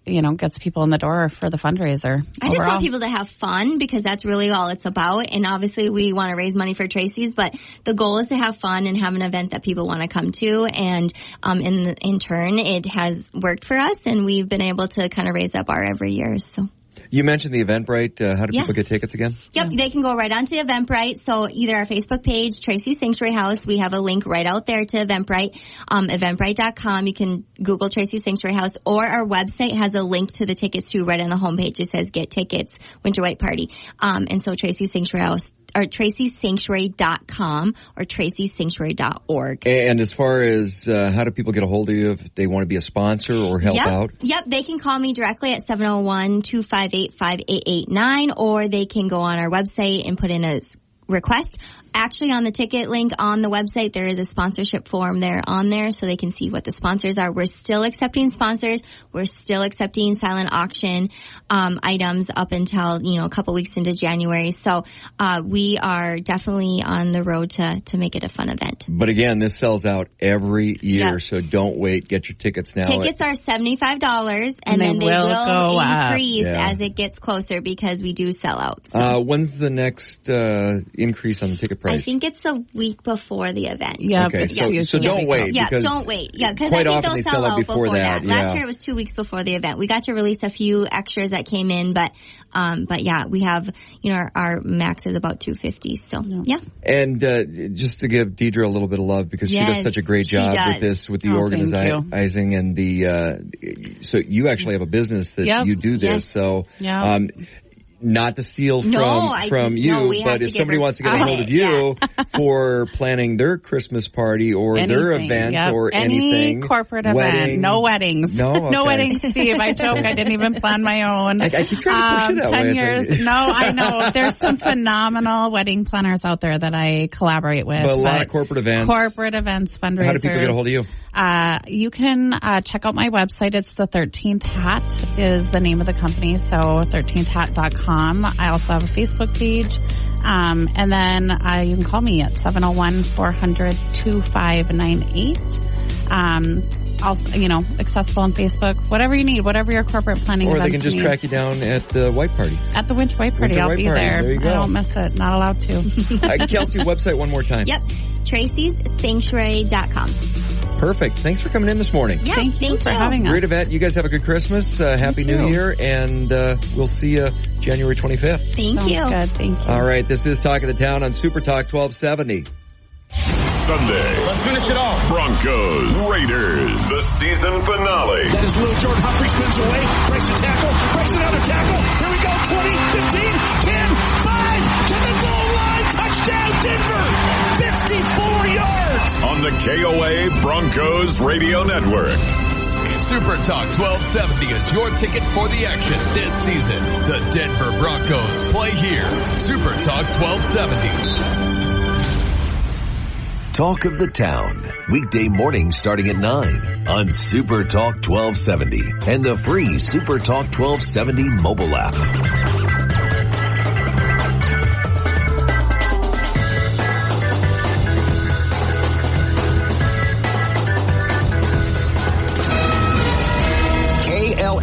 you know, gets people in the door for the fundraiser. I just want people to have fun, because that's really all it's about. And obviously we want to raise money for Tracy's, but the goal is to have fun and have an event that people want to come to. And in turn, it has worked for us, and we've been able to kind of raise that bar every year. So. You mentioned the Eventbrite. How do people get tickets again? Yep, they can go right onto Eventbrite. So either our Facebook page, Tracy's Sanctuary House, we have a link right out there to Eventbrite, eventbrite.com. You can Google Tracy's Sanctuary House, or our website has a link to the tickets too. Right on the homepage, it says Get Tickets, Winter White Party. And so Tracy's Sanctuary House, or Tracy'sSanctuary.com or Tracy'sSanctuary.org. And as far as how do people get a hold of you if they want to be a sponsor or help out? Yep, they can call me directly at 701-258-5889, or they can go on our website and put in a request. Actually, on the ticket link on the website, there is a sponsorship form on there, so they can see what the sponsors are. We're still accepting sponsors. We're still accepting silent auction items up until, you know, a couple weeks into January. So we are definitely on the road to make it a fun event. But again, this sells out every year, so don't wait. Get your tickets now. Tickets are $75, and then they will increase as it gets closer, because we do sell out. So. When's the next increase on the ticket price? I think it's the week before the event. Yeah. Okay. So don't wait. Yeah, don't wait. Yeah, because I think they'll sell out before that. Last year it was 2 weeks before the event. We got to release a few extras that came in, but yeah, we have, you know, our max is about $250. So yeah. And just to give Deidre a little bit of love, because she does such a great job with this, with the organizing and the. So you actually have a business that you do this. So. Not to steal from you, but if somebody wants to get a hold of you for planning their Christmas party or their event or anything. Any corporate event. No weddings. No weddings, Steve. I joke. I didn't even plan my own. I keep trying to push it that 10 years. No, I know. There's some phenomenal wedding planners out there that I collaborate with. But a lot of corporate events. Fundraisers. How do people get a hold of you? You can check out my website. It's the 13th Hat is the name of the company. So 13thhat.com. I also have a Facebook page. And then you can call me at 701-400-2598. Also, you know, accessible on Facebook, whatever you need, whatever your corporate planning events need. Or they can just track you down at the White Party. At the Winter White Party. I'll be there. There you go. I don't miss it. Not allowed to. Kelsey, website one more time. Yep. Tracy'sSanctuary.com. Perfect. Thanks for coming in this morning. Yeah, thank you for having us. Great event. You guys have a good Christmas. Happy New Year. And we'll see you January 25th. Thank you. Sounds good. Thank you. All right. This is Talk of the Town on Super Talk 1270. Sunday. Let's finish it off. Broncos, Raiders, the season finale. That is Lil Jordan Humphrey spins away, breaks a tackle, breaks another tackle. Here we go, 20, 15, 10, 5, to the goal line. Touchdown, Denver. 54 yards. On the KOA Broncos Radio Network. Super Talk 1270 is your ticket for the action this season. The Denver Broncos play here. Super Talk 1270. Talk of the Town, weekday morning starting at 9 on Super Talk 1270 and the free Super Talk 1270 mobile app.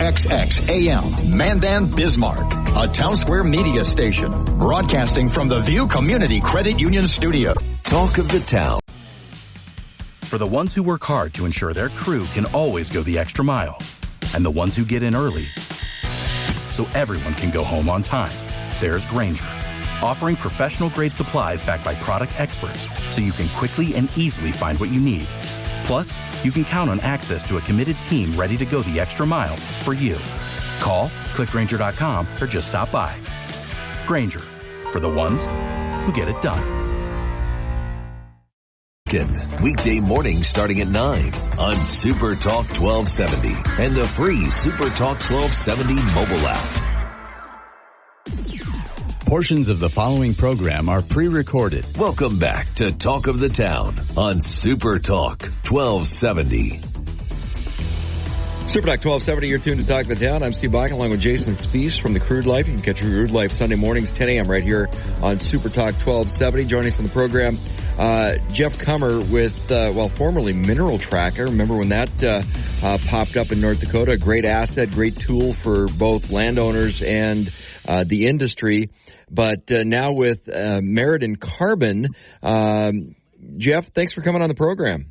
KXX AM, Mandan, Bismarck, a Town Square media station, broadcasting from the View Community Credit Union studio. Talk of the Town. For the ones who work hard to ensure their crew can always go the extra mile, and the ones who get in early so everyone can go home on time, there's Grainger, offering professional-grade supplies backed by product experts so you can quickly and easily find what you need. Plus, you can count on access to a committed team ready to go the extra mile for you. Call, click Grainger.com, or just stop by. Grainger, for the ones who get it done. Weekday mornings starting at 9 on Super Talk 1270 and the free Super Talk 1270 mobile app. Portions of the following program are pre-recorded. Welcome back to Talk of the Town on Super Talk 1270. Super Talk 1270, you're tuned to Talk of the Town. I'm Steve Bach along with Jason Spiess from the Crude Life. You can catch Crude Life Sunday mornings, 10 a.m. right here on Super Talk 1270. Joining us on the program, Jeff Kummer with, formerly Mineral Tracker. Remember when that popped up in North Dakota? A great asset, great tool for both landowners and the industry. But now with Mandan Carbon, Jeff, thanks for coming on the program.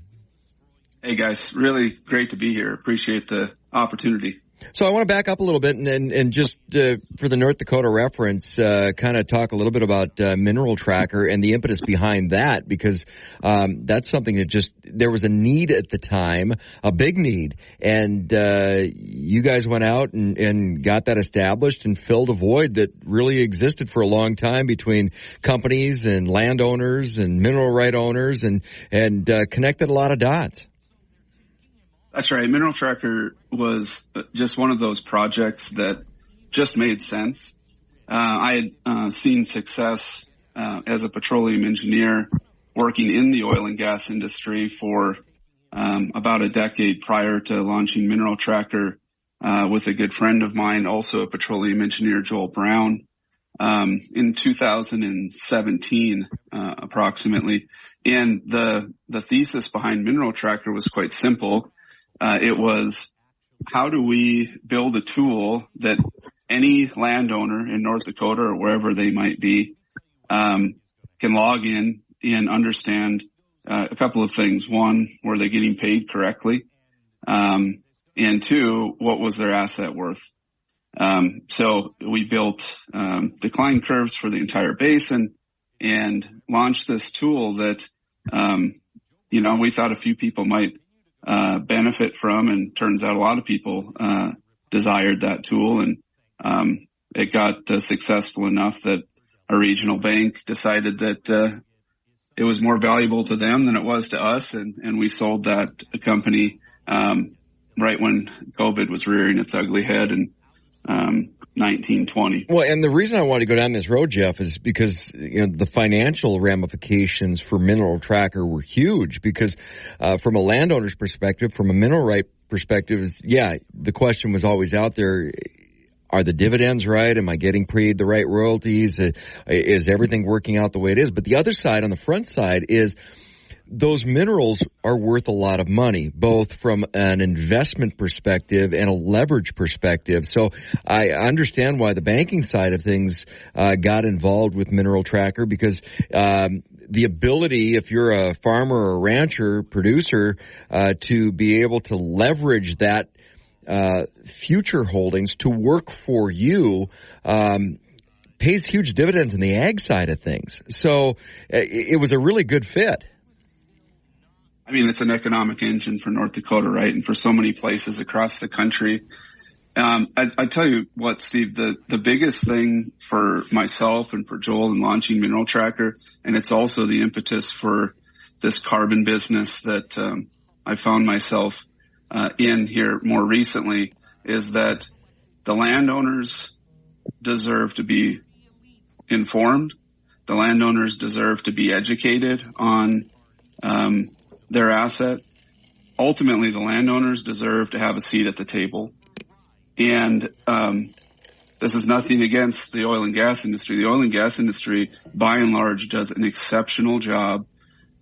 Hey guys, really great to be here. Appreciate the opportunity. So I want to back up a little bit and just for the North Dakota reference, kind of talk a little bit about Mineral Tracker and the impetus behind that, because that's something that there was a need at the time, a big need, and you guys went out and got that established and filled a void that really existed for a long time between companies and landowners and mineral right owners, and connected a lot of dots. That's right. Mineral Tracker was just one of those projects that just made sense. I had seen success as a petroleum engineer working in the oil and gas industry for about a decade prior to launching Mineral Tracker with a good friend of mine, also a petroleum engineer, Joel Brown, in 2017 approximately. And the thesis behind Mineral Tracker was quite simple. It was, how do we build a tool that any landowner in North Dakota or wherever they might be can log in and understand a couple of things. One, were they getting paid correctly? And two, what was their asset worth? So we built decline curves for the entire basin and launched this tool that we thought a few people might benefit from, and turns out a lot of people desired that tool, and it got successful enough that a regional bank decided that it was more valuable to them than it was to us, and we sold that company right when COVID was rearing its ugly head in 1920. Well, and the reason I wanted to go down this road, Jeff, is because the financial ramifications for Mineral Tracker were huge. Because from a landowner's perspective, from a mineral right perspective, the question was always out there: are the dividends right? Am I getting paid the right royalties? Is everything working out the way it is? But the other side, on the front side, is those minerals are worth a lot of money, both from an investment perspective and a leverage perspective. So I understand why the banking side of things got involved with Mineral Tracker, because the ability, if you're a farmer or a rancher producer, to be able to leverage that future holdings to work for you pays huge dividends in the ag side of things. So it was a really good fit. I mean, it's an economic engine for North Dakota, right? And for so many places across the country. I tell you what, Steve, the biggest thing for myself and for Joel in launching Mineral Tracker, and it's also the impetus for this carbon business that I found myself in here more recently, is that the landowners deserve to be informed. The landowners deserve to be educated on their asset. Ultimately, the landowners deserve to have a seat at the table. And this is nothing against the oil and gas industry. The oil and gas industry, by and large, does an exceptional job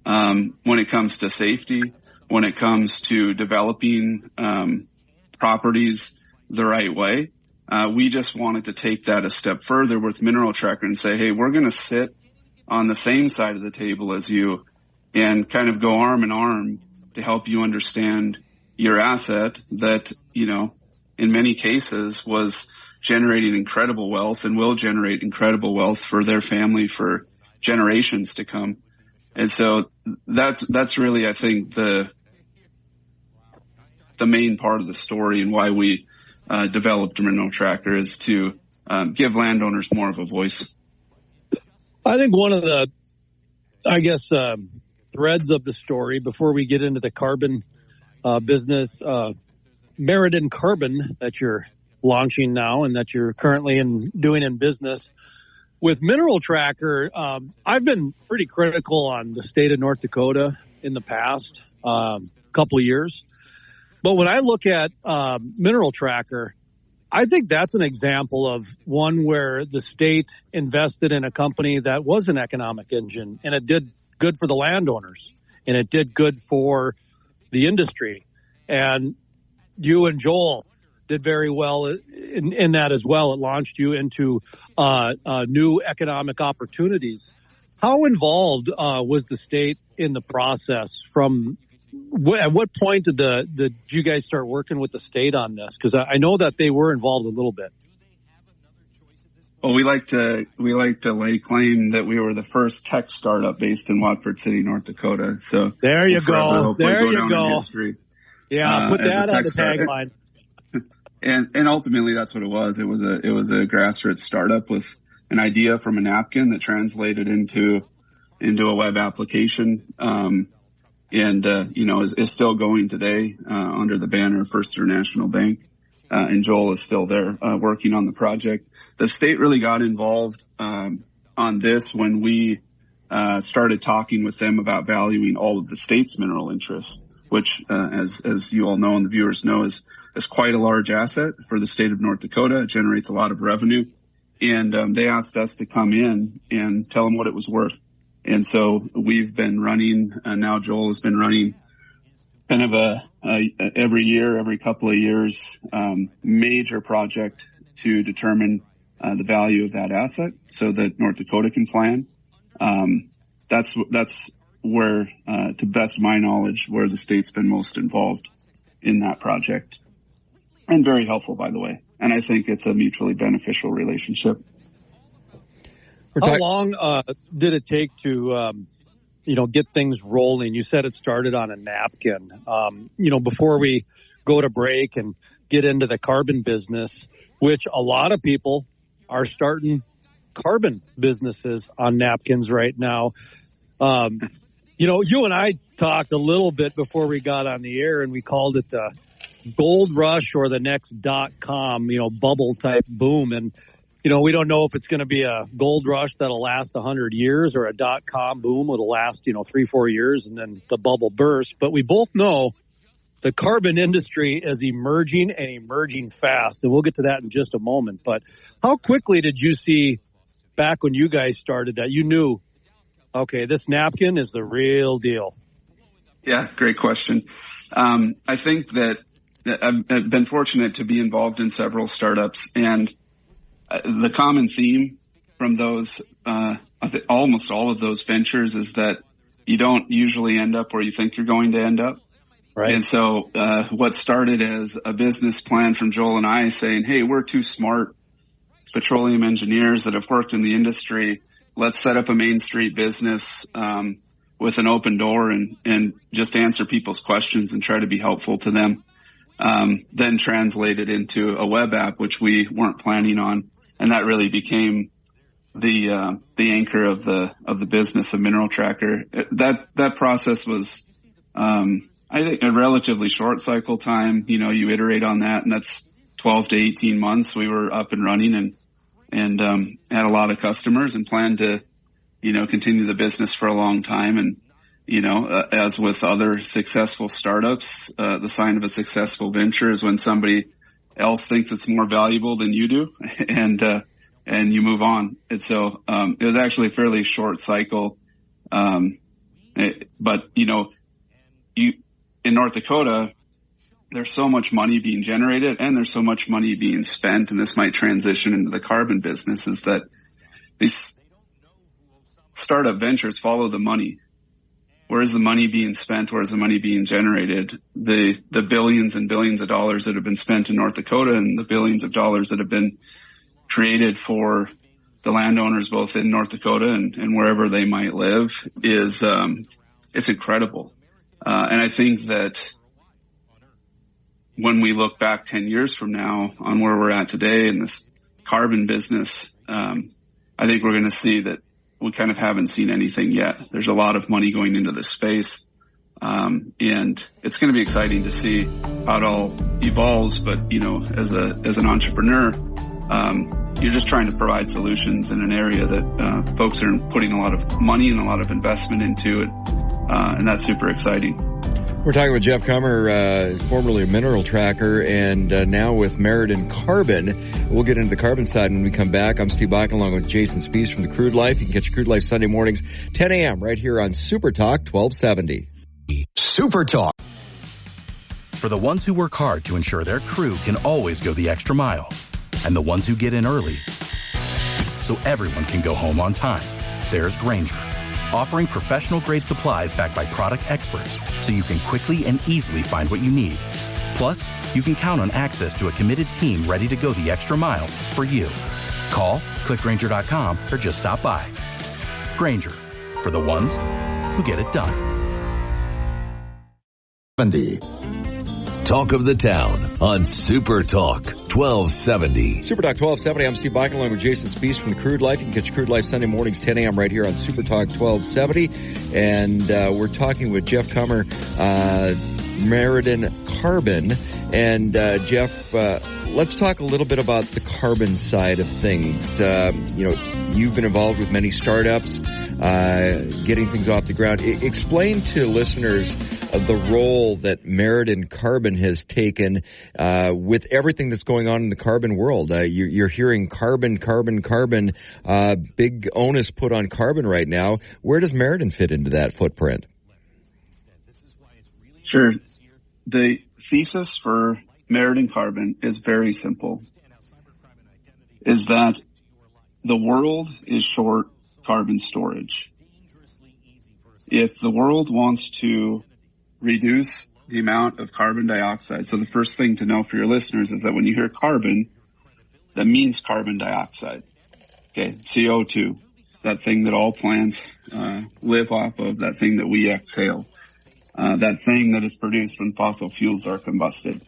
when it comes to safety, when it comes to developing properties the right way. We just wanted to take that a step further with Mineral Tracker and say, hey, we're going to sit on the same side of the table as you and kind of go arm in arm to help you understand your asset that, in many cases was generating incredible wealth and will generate incredible wealth for their family for generations to come. And so that's really, I think, the main part of the story and why we developed Mineral Tracker is to give landowners more of a voice. I think one of the, threads of the story before we get into the carbon business, Mandan Carbon that you're launching now and that you're currently doing in business with Mineral Tracker. I've been pretty critical on the state of North Dakota in the past couple of years. But when I look at Mineral Tracker, I think that's an example of one where the state invested in a company that was an economic engine, and it did good for the landowners, and it did good for the industry. And you and Joel did very well in that as well. It launched you into new economic opportunities. How involved was the state in the process? At what point did you guys start working with the state on this? Because I know that they were involved a little bit. Well, we like to lay claim that we were the first tech startup based in Watford City, North Dakota. So there you go. There you go. Yeah, put that on the tagline. And ultimately, that's what it was. It was a grassroots startup with an idea from a napkin that translated into a web application. Is still going today under the banner of First International Bank. And Joel is still there working on the project. The state really got involved on this when we started talking with them about valuing all of the state's mineral interests, which, as you all know and the viewers know, is quite a large asset for the state of North Dakota. It generates a lot of revenue. And they asked us to come in and tell them what it was worth. And so we've been running, now Joel has been running kind of every couple of years, major project to determine the value of that asset so that North Dakota can plan. That's where, to best of my knowledge, where the state's been most involved in that project. And very helpful, by the way. And I think it's a mutually beneficial relationship. How long did it take to, get things rolling? You said it started on a napkin. Before we go to break and get into the carbon business, which a lot of people are starting carbon businesses on napkins right now. You and I talked a little bit before we got on the air, and we called it the gold rush or the next .com, bubble type boom. And we don't know if it's going to be a gold rush that'll last 100 years or a .com boom that'll last, 3-4 years and then the bubble bursts. But we both know the carbon industry is emerging and emerging fast. And we'll get to that in just a moment. But how quickly did you see back when you guys started that you knew, okay, this napkin is the real deal? Yeah, great question. I think that I've been fortunate to be involved in several startups, and the common theme from those, almost all of those ventures, is that you don't usually end up where you think you're going to end up. Right. And so what started as a business plan from Joel and I saying, hey, we're two smart petroleum engineers that have worked in the industry. Let's set up a Main Street business with an open door and just answer people's questions and try to be helpful to them. Then translated into a web app, which we weren't planning on. And that really became the anchor of the business of Mineral Tracker. That process was, I think, a relatively short cycle time. You iterate on that, and that's 12 to 18 months. We were up and running and had a lot of customers and planned to, continue the business for a long time. And, as with other successful startups, the sign of a successful venture is when somebody else thinks it's more valuable than you do, and you move on. And so, it was actually a fairly short cycle. But in North Dakota, there's so much money being generated and there's so much money being spent, and this might transition into the carbon business, is that these startup ventures follow the money. Where is the money being spent? Where is the money being generated? The billions and billions of dollars that have been spent in North Dakota and the billions of dollars that have been created for the landowners both in North Dakota and wherever they might live is it's incredible. And I think that when we look back 10 years from now on where we're at today in this carbon business, I think we're going to see that we kind of haven't seen anything yet. There's a lot of money going into this space. And it's going to be exciting to see how it all evolves. But, you know, as an entrepreneur, you're just trying to provide solutions in an area that folks are putting a lot of money and a lot of investment into it. And that's super exciting. We're talking with Jeff Kummer, formerly a mineral tracker, and now with Mandan Carbon. We'll get into the carbon side when we come back. I'm Steve Bakken along with Jason Spies from the Crude Life. You can catch Crude Life Sunday mornings, 10 a.m. right here on Super Talk 1270. Super Talk. For the ones who work hard to ensure their crew can always go the extra mile, and the ones who get in early so everyone can go home on time, there's Grainger, offering professional-grade supplies backed by product experts so you can quickly and easily find what you need. Plus, you can count on access to a committed team ready to go the extra mile for you. Call, click Grainger.com, or just stop by. Grainger, for the ones who get it done. Talk of the Town on Super Talk 1270. Super Talk 1270. I'm Steve Bakken along with Jason Spies from the Crude Life. You can catch Crude Life Sunday mornings, 10 a.m. right here on Super Talk 1270. And we're talking with Jeff Kummer, Mandan Carbon. And Jeff, let's talk a little bit about the carbon side of things. You know, you've been involved with many startups, getting things off the ground. Explain to listeners the role that Mandan Carbon has taken with everything that's going on in the carbon world. You're hearing carbon, big onus put on carbon right now. Where does Mandan fit into that footprint? Sure. The thesis for Mandan Carbon is very simple, is that the world is short carbon storage. If the world wants to reduce the amount of carbon dioxide, so the first thing to know for your listeners is that when you hear carbon, that means carbon dioxide. Okay, CO2, that thing that all plants live off of, that thing that we exhale, that thing that is produced when fossil fuels are combusted.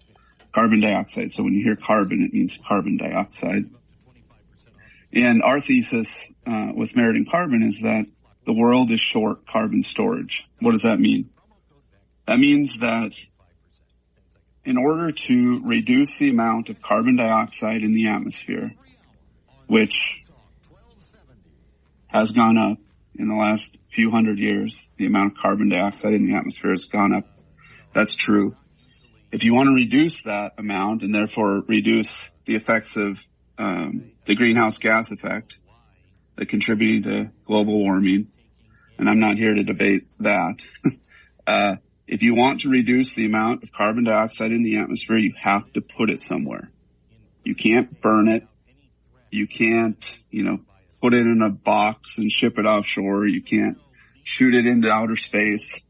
Carbon dioxide. So when you hear carbon, it means carbon dioxide. And our thesis with Mandan Carbon is that the world is short carbon storage. What does that mean? That means that in order to reduce the amount of carbon dioxide in the atmosphere, which has gone up in the last few hundred years, the amount of carbon dioxide in the atmosphere has gone up. That's true. If you want to reduce that amount and therefore reduce the effects of the greenhouse gas effect that contributing to global warming, and I'm not here to debate that, if you want to reduce the amount of carbon dioxide in the atmosphere, you have to put it somewhere. You can't burn it. You can't, put it in a box and ship it offshore. You can't shoot it into outer space.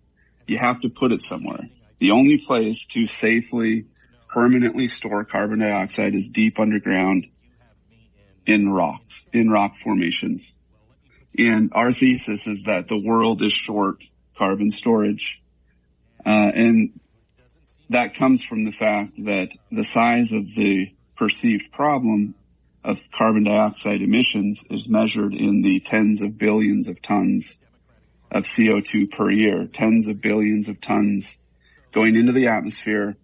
You have to put it somewhere. The only place to safely, permanently store carbon dioxide is deep underground in rocks, in rock formations. And our thesis is that the world is short carbon storage. And that comes from the fact that the size of the perceived problem of carbon dioxide emissions is measured in the tens of billions of tons of CO2 per year, tens of billions of tons going into the atmosphere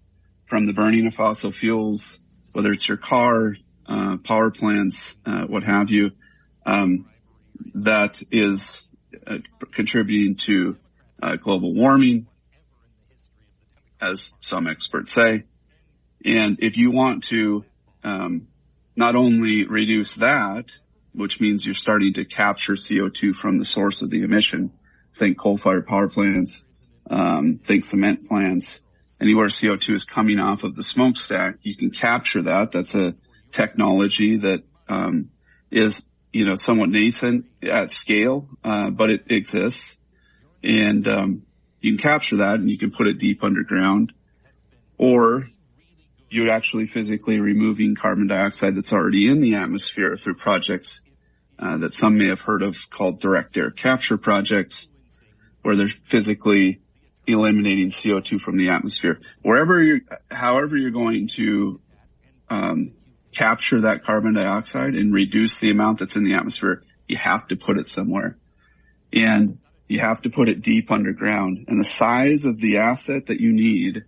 from the burning of fossil fuels, whether it's your car, power plants, what have you, that is contributing to global warming, as some experts say. And if you want to not only reduce that, which means you're starting to capture CO2 from the source of the emission, think coal-fired power plants, think cement plants, anywhere CO2 is coming off of the smokestack, you can capture that. That's a technology that is, somewhat nascent at scale, but it exists. And you can capture that and you can put it deep underground. Or you're actually physically removing carbon dioxide that's already in the atmosphere through projects that some may have heard of called direct air capture projects, where they're physically eliminating CO2 from the atmosphere. However you're going to capture that carbon dioxide and reduce the amount that's in the atmosphere, you have to put it somewhere. And you have to put it deep underground. And the size of the asset that you need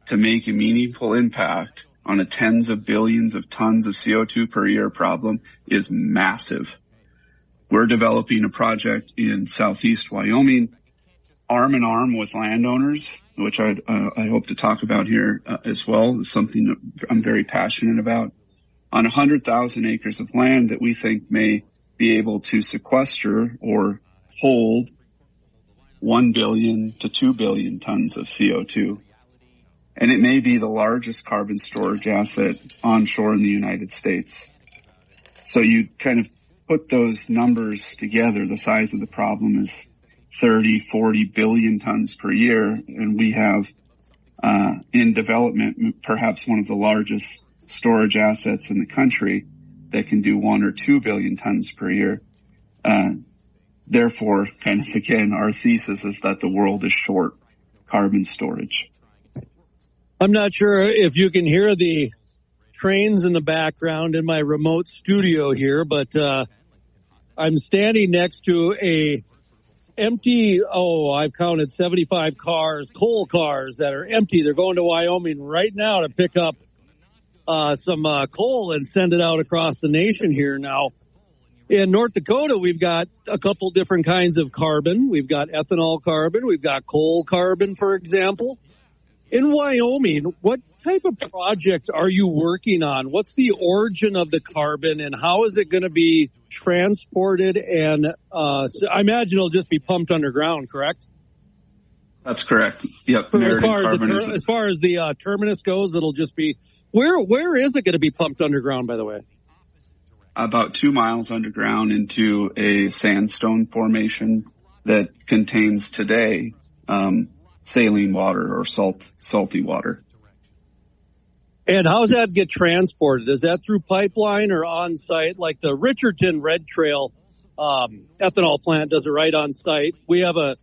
to make a meaningful impact on a tens of billions of tons of CO2 per year problem is massive. We're developing a project in southeast Wyoming, arm in arm with landowners, which I hope to talk about here as well. It's something that I'm very passionate about, on 100,000 acres of land that we think may be able to sequester or hold 1 billion to 2 billion tons of CO2. And it may be the largest carbon storage asset onshore in the United States. So you kind of put those numbers together. The size of the problem is 30, 40 billion tons per year. And we have in development perhaps one of the largest storage assets in the country that can do 1 or 2 billion tons per year. Therefore, kind of again, our thesis is that the world is short carbon storage. I'm not sure if you can hear the trains in the background in my remote studio here, but I'm standing next to a empty, I've counted 75 cars, coal cars that are empty. They're going to Wyoming right now to pick up some coal and send it out across the nation here now. In North Dakota, we've got a couple different kinds of carbon. We've got ethanol carbon. We've got coal carbon, for example. In Wyoming, what type of project are you working on? What's the origin of the carbon, and how is it going to be transported? And I imagine it'll just be pumped underground, correct? That's correct. Yep. As far as the terminus goes, it'll just be where is it going to be pumped underground? By the way, about 2 miles underground into a sandstone formation that contains today saline water or salty water. And how does that get transported? Is that through pipeline or on site? Like the Richardson Red Trail ethanol plant does it right on site. We have a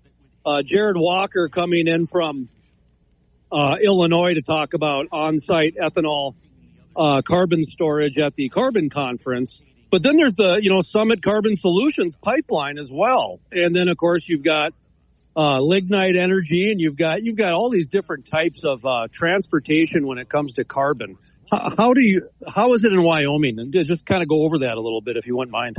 Jared Walker coming in from Illinois to talk about on-site ethanol carbon storage at the Carbon Conference. But then there's the Summit Carbon Solutions pipeline as well. And then of course you've got lignite energy, and you've got all these different types of transportation when it comes to carbon. How is it in Wyoming? And just kind of go over that a little bit if you wouldn't mind.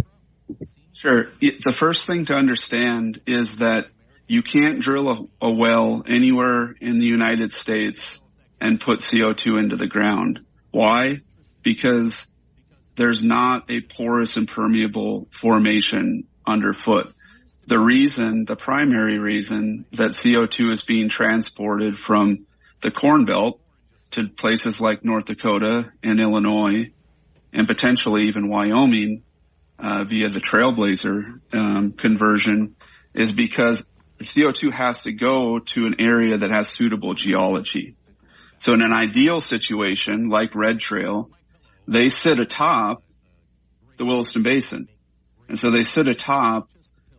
Sure. The first thing to understand is that you can't drill a well anywhere in the United States and put CO2 into the ground. Why? Because there's not a porous and permeable formation underfoot. The primary reason that CO2 is being transported from the Corn Belt to places like North Dakota and Illinois and potentially even Wyoming via the Trailblazer conversion is because the CO2 has to go to an area that has suitable geology. So in an ideal situation like Red Trail, they sit atop the Williston Basin. And so they sit atop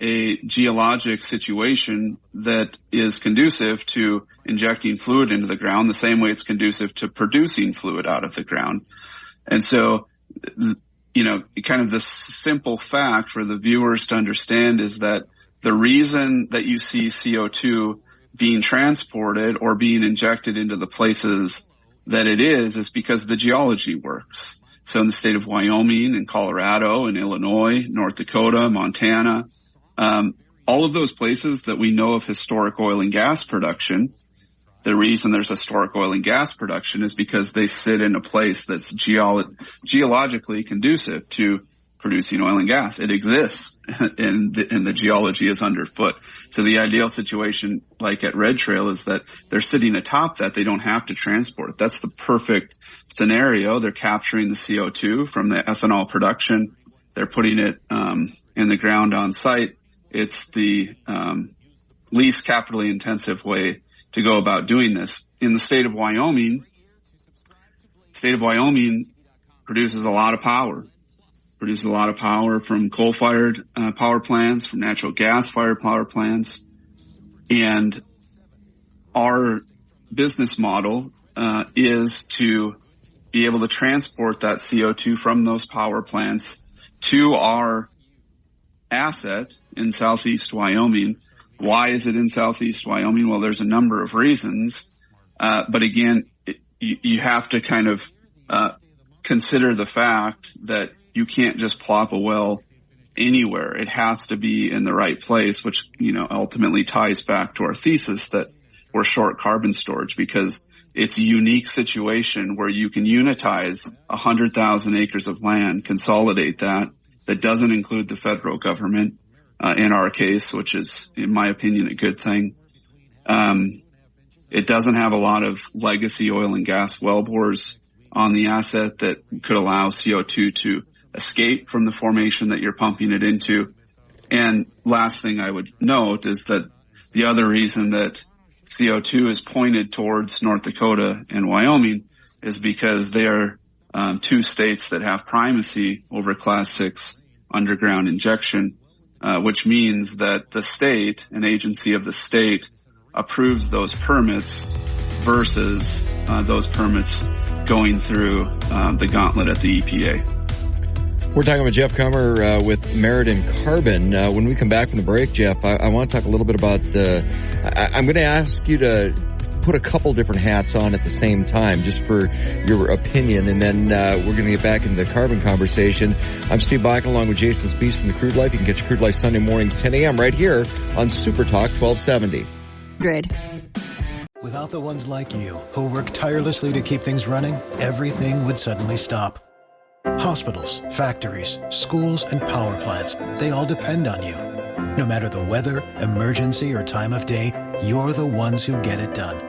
a geologic situation that is conducive to injecting fluid into the ground the same way it's conducive to producing fluid out of the ground. And so, kind of the simple fact for the viewers to understand is that the reason that you see CO2 being transported or being injected into the places that it is because the geology works. So in the state of Wyoming and Colorado and Illinois, North Dakota, Montana, all of those places that we know of historic oil and gas production, the reason there's historic oil and gas production is because they sit in a place that's geologically conducive to producing oil and gas. It exists, and the geology is underfoot. So the ideal situation, like at Red Trail, is that they're sitting atop that. They don't have to transport it. That's the perfect scenario. They're capturing the CO2 from the ethanol production. They're putting it in the ground on site. It's the least capitally intensive way to go about doing this. In the state of Wyoming produces a lot of power. Produces a lot of power from coal-fired power plants, from natural gas-fired power plants. And our business model is to be able to transport that CO2 from those power plants to our asset in southeast Wyoming. Why is it in southeast Wyoming? Well, there's a number of reasons. But again, you have to kind of consider the fact that you can't just plop a well anywhere. It has to be in the right place, which, ultimately ties back to our thesis that we're short carbon storage, because it's a unique situation where you can unitize 100,000 acres of land, consolidate that doesn't include the federal government, in our case, which is, in my opinion, a good thing. It doesn't have a lot of legacy oil and gas wellbores on the asset that could allow CO2 to escape from the formation that you're pumping it into. And last thing I would note is that the other reason that CO2 is pointed towards North Dakota and Wyoming is because they are two states that have primacy over Class 6 underground injection, which means that the state, an agency of the state, approves those permits versus those permits going through the gauntlet at the EPA. We're talking with Jeff Comer with Mandan Carbon. When we come back from the break, Jeff, I want to talk a little bit about I'm going to ask you to put a couple different hats on at the same time, just for your opinion, and then we're going to get back into the carbon conversation. I'm Steve Bachman, along with Jason Spiess from the Crude Life. You can catch Crude Life Sunday mornings, 10 a.m. right here on Super Talk 1270. Without the ones like you, who work tirelessly to keep things running, everything would suddenly stop. Hospitals, factories, schools, and power plants, they all depend on you. No matter the weather, emergency, or time of day, you're the ones who get it done.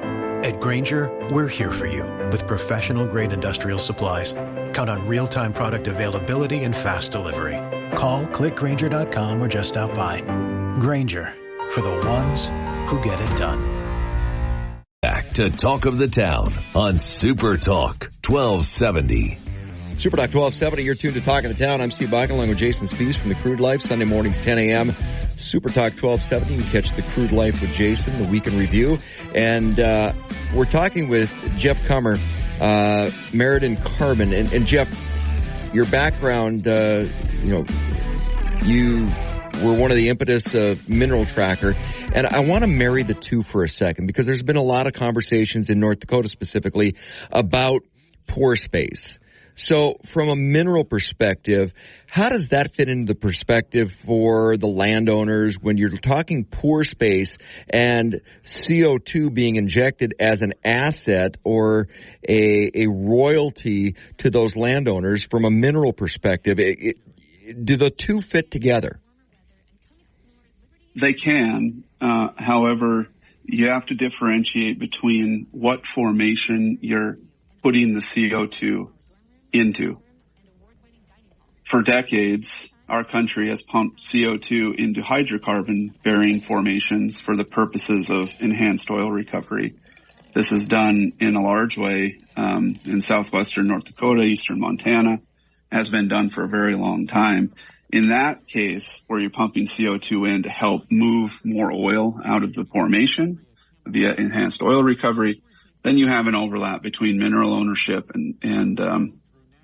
At Grainger, we're here for you with professional-grade industrial supplies. Count on real-time product availability and fast delivery. Call, click Grainger.com, or just stop by. Grainger, for the ones who get it done. Back to Talk of the Town on Super Talk 1270. Super Talk 1270, you're tuned to Talk of the Town. I'm Steve Bachman, along with Jason Spiess from the Crude Life, Sunday mornings, 10 a.m. Super Talk 1270. You can catch the Crude Life with Jason, the Week in Review. And we're talking with Jeff Comer, Mandan Carbon. And Jeff, your background, you were one of the impetus of Mineral Tracker. And I want to marry the two for a second, because there's been a lot of conversations in North Dakota specifically about pore space. So from a mineral perspective, how does that fit into the perspective for the landowners when you're talking pore space and CO2 being injected as an asset or a royalty to those landowners from a mineral perspective? Do the two fit together? They can. However, you have to differentiate between what formation you're putting the CO2 into. For decades, our country has pumped CO2 into hydrocarbon-bearing formations for the purposes of enhanced oil recovery. This is done in a large way in southwestern North Dakota, eastern Montana, has been done for a very long time. In that case, where you're pumping CO2 in to help move more oil out of the formation via enhanced oil recovery, then you have an overlap between mineral ownership and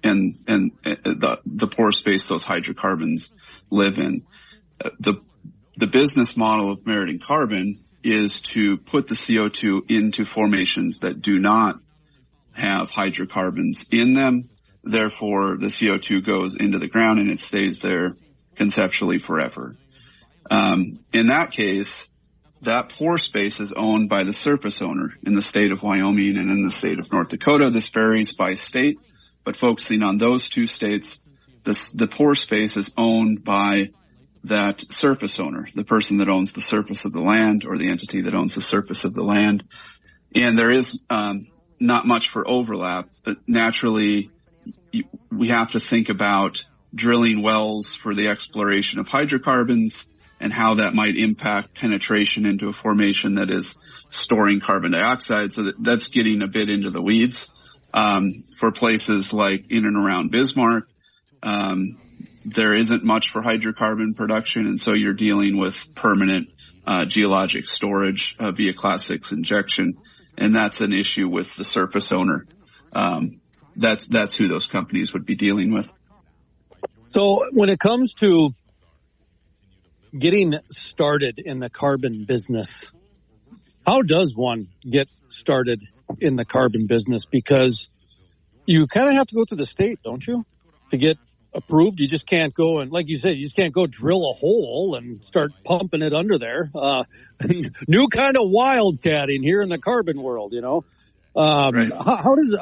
the pore space those hydrocarbons live in. The business model of Mandan Carbon is to put the CO2 into formations that do not have hydrocarbons in them. Therefore, the CO2 goes into the ground and it stays there conceptually forever. In that case, that pore space is owned by the surface owner in the state of Wyoming and in the state of North Dakota. This varies by state, but focusing on those two states, the pore space is owned by that surface owner, the person that owns the surface of the land, or the entity that owns the surface of the land. And there is not much for overlap, but naturally we have to think about drilling wells for the exploration of hydrocarbons and how that might impact penetration into a formation that is storing carbon dioxide. So that's getting a bit into the weeds. For places like in and around Bismarck, there isn't much for hydrocarbon production, and so you're dealing with permanent geologic storage via Class 6 injection, and that's an issue with the surface owner. That's who those companies would be dealing with. So when it comes to getting started in the carbon business, how does one get started in the carbon business? Because you kind of have to go through the state, don't you, to get approved? You just can't go and, like you said, you just can't go drill a hole and start pumping it under there. New kind of wildcatting here in the carbon world, you know. Right. How does,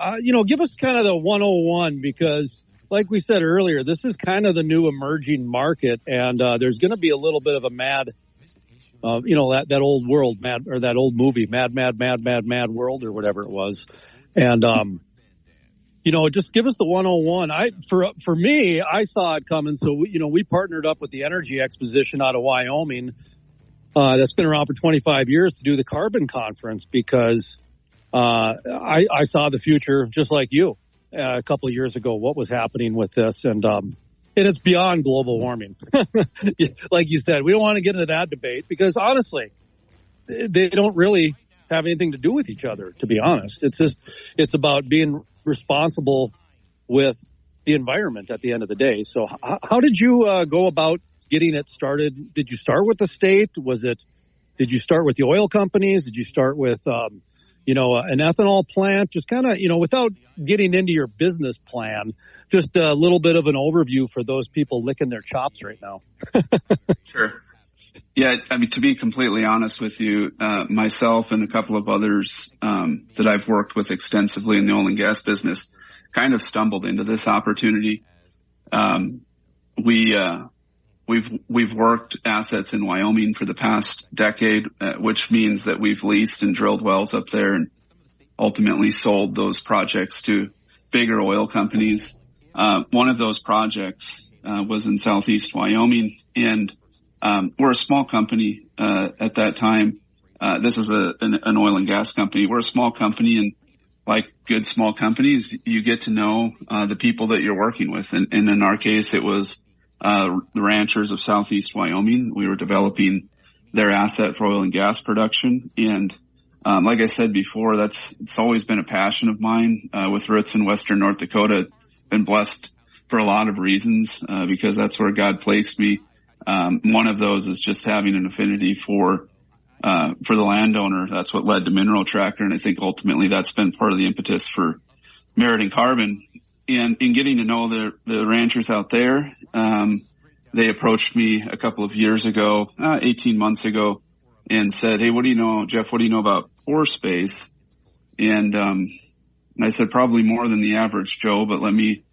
give us kind of the 101, because like we said earlier, this is kind of the new emerging market, and there's going to be a little bit of a mad, that old world, mad, or that old movie, Mad World, or whatever it was. And, just give us the 101. For me, I saw it coming. So, we partnered up with the Energy Exposition out of Wyoming, that's been around for 25 years, to do the carbon conference, because I saw the future just like you a couple of years ago, what was happening with this. And it's beyond global warming. Like you said, we don't want to get into that debate, because honestly, they don't really have anything to do with each other, to be honest. It's about being responsible with the environment at the end of the day. So how did you go about getting it started? Did you start with the state? Did you start with the oil companies? Did you start with, an ethanol plant? Just kind of, without getting into your business plan, just a little bit of an overview for those people licking their chops right now. Sure. Yeah, I mean, to be completely honest with you, myself and a couple of others that I've worked with extensively in the oil and gas business kind of stumbled into this opportunity. We've worked assets in Wyoming for the past decade, which means that we've leased and drilled wells up there and ultimately sold those projects to bigger oil companies. One of those projects was in southeast Wyoming, and we're a small company at that time. This is an oil and gas company. We're a small company, and like good small companies, you get to know the people that you're working with. And in our case, it was the ranchers of southeast Wyoming. We were developing their asset for oil and gas production. And like I said before, it's always been a passion of mine. With roots in western North Dakota, been blessed for a lot of reasons because that's where God placed me. One of those is just having an affinity for the landowner. That's what led to Mineral Tracker, and I think ultimately that's been part of the impetus for Merit and Carbon. And in getting to know the ranchers out there, they approached me a couple of years ago, 18 months ago, and said, "Hey, what do you know, Jeff? What do you know about pore space?" And I said, "Probably more than the average Joe, but let me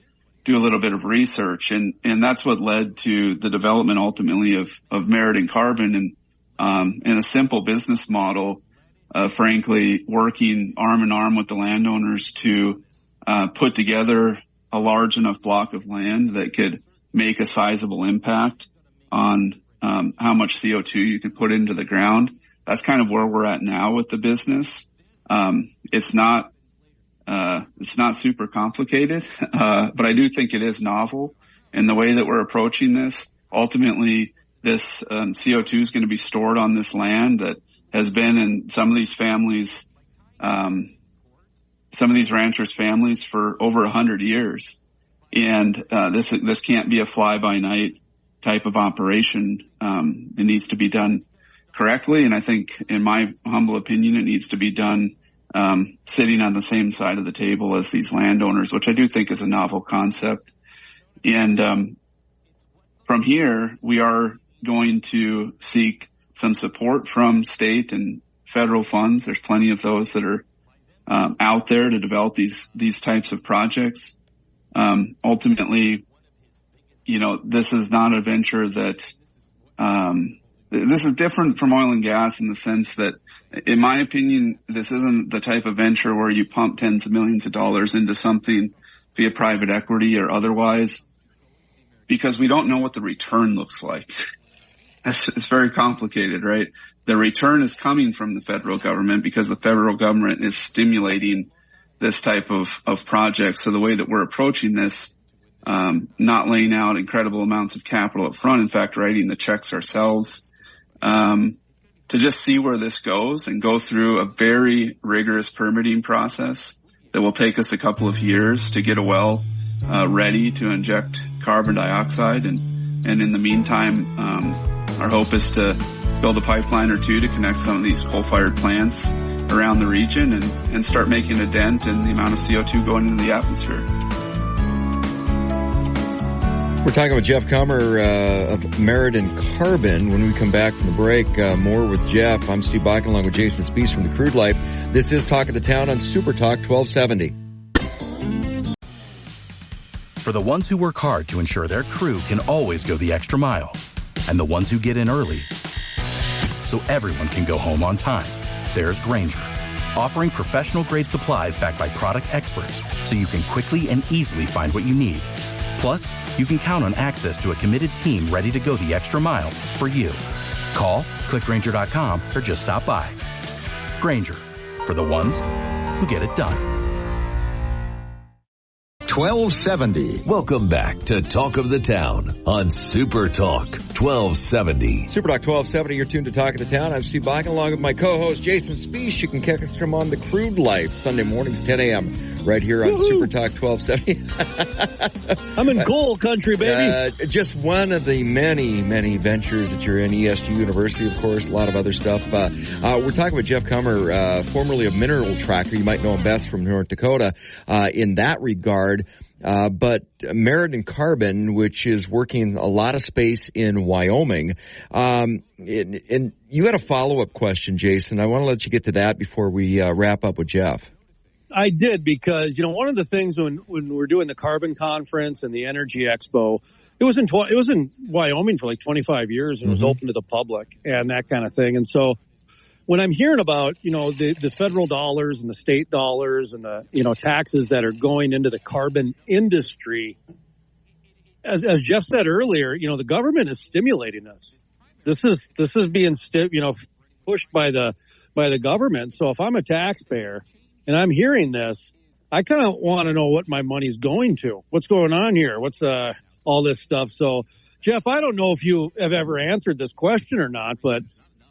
do a little bit of research." And that's what led to the development ultimately of Merit and Carbon, and a simple business model, frankly, working arm in arm with the landowners to put together a large enough block of land that could make a sizable impact on how much CO2 you could put into the ground. That's kind of where we're at now with the business. It's not super complicated, but I do think it is novel. And the way that we're approaching this, ultimately, this CO2 is going to be stored on this land that has been in some of these families, some of these ranchers' families for over 100 years. And this can't be a fly-by-night type of operation. It needs to be done correctly, and I think, in my humble opinion, it needs to be done sitting on the same side of the table as these landowners, which I do think is a novel concept. And from here, we are going to seek some support from state and federal funds. There's plenty of those that are out there to develop these types of projects. Ultimately, this is not a venture that, this is different from oil and gas in the sense that, in my opinion, this isn't the type of venture where you pump tens of millions of dollars into something via private equity or otherwise, because we don't know what the return looks like. It's very complicated, right? The return is coming from the federal government because the federal government is stimulating this type of project. So the way that we're approaching this, not laying out incredible amounts of capital up front, in fact, writing the checks ourselves, to just see where this goes and go through a very rigorous permitting process that will take us a couple of years to get a well, ready to inject carbon dioxide. And in the meantime, our hope is to build a pipeline or two to connect some of these coal-fired plants around the region and start making a dent in the amount of CO2 going into the atmosphere. We're talking with Jeff Kummer of Mandan Carbon. When we come back from the break, more with Jeff. I'm Steve Bakken along with Jason Spiess from the Crude Life. This is Talk of the Town on Super Talk 1270. For the ones who work hard to ensure their crew can always go the extra mile, and the ones who get in early so everyone can go home on time, there's Grainger, offering professional-grade supplies backed by product experts so you can quickly and easily find what you need. Plus, you can count on access to a committed team ready to go the extra mile for you. Call, click Grainger.com, or just stop by. Grainger, for the ones who get it done. 1270. Welcome back to Talk of the Town on Super Talk 1270. Super Talk 1270, you're tuned to Talk of the Town. I'm Steve Bakken along with my co-host Jason Spiess. You can catch him on the Crude Life Sunday mornings, 10 a.m. right here on Super Talk 1270. I'm in coal country, baby. Just one of the many, many ventures that you're in. ESU University, of course, a lot of other stuff. We're talking with Jeff Kummer, formerly of Mineral Tracker. You might know him best from North Dakota in that regard. But Mandan Carbon, which is working a lot of space in Wyoming. And you had a follow-up question, Jason. I want to let you get to that before we wrap up with Jeff. I did because, one of the things when we're doing the Carbon Conference and the Energy Expo, it was in Wyoming for like 25 years and was open to the public and that kind of thing. And so when I'm hearing about, the federal dollars and the state dollars and the, taxes that are going into the carbon industry, as Jeff said earlier, the government is stimulating this. This is being, pushed by the government. So if I'm a taxpayer and I'm hearing this, I kind of want to know what my money's going to. What's going on here? What's all this stuff? So, Jeff, I don't know if you have ever answered this question or not, but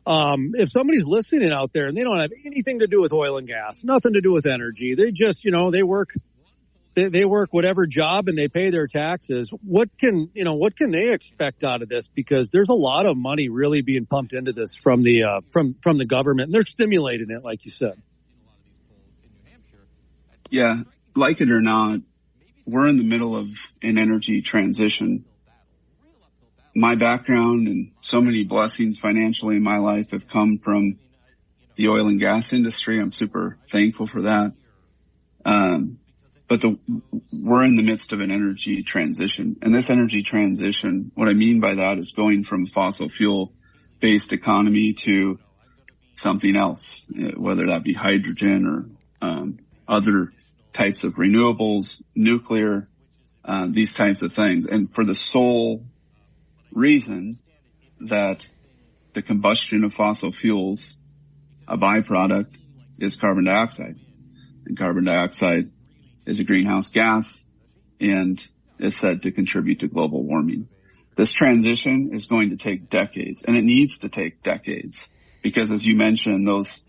if somebody's listening out there and they don't have anything to do with oil and gas, nothing to do with energy, they just, they work whatever job and they pay their taxes. What can they expect out of this? Because there's a lot of money really being pumped into this from the government, and they're stimulating it, like you said. Yeah, like it or not, we're in the middle of an energy transition. My background and so many blessings financially in my life have come from the oil and gas industry. I'm super thankful for that. But we're in the midst of an energy transition. And this energy transition, what I mean by that is going from fossil fuel based economy to something else, whether that be hydrogen or other types of renewables, nuclear, these types of things. And for the sole reason that the combustion of fossil fuels, a byproduct, is carbon dioxide. And carbon dioxide is a greenhouse gas and is said to contribute to global warming. This transition is going to take decades, and it needs to take decades because, as you mentioned, those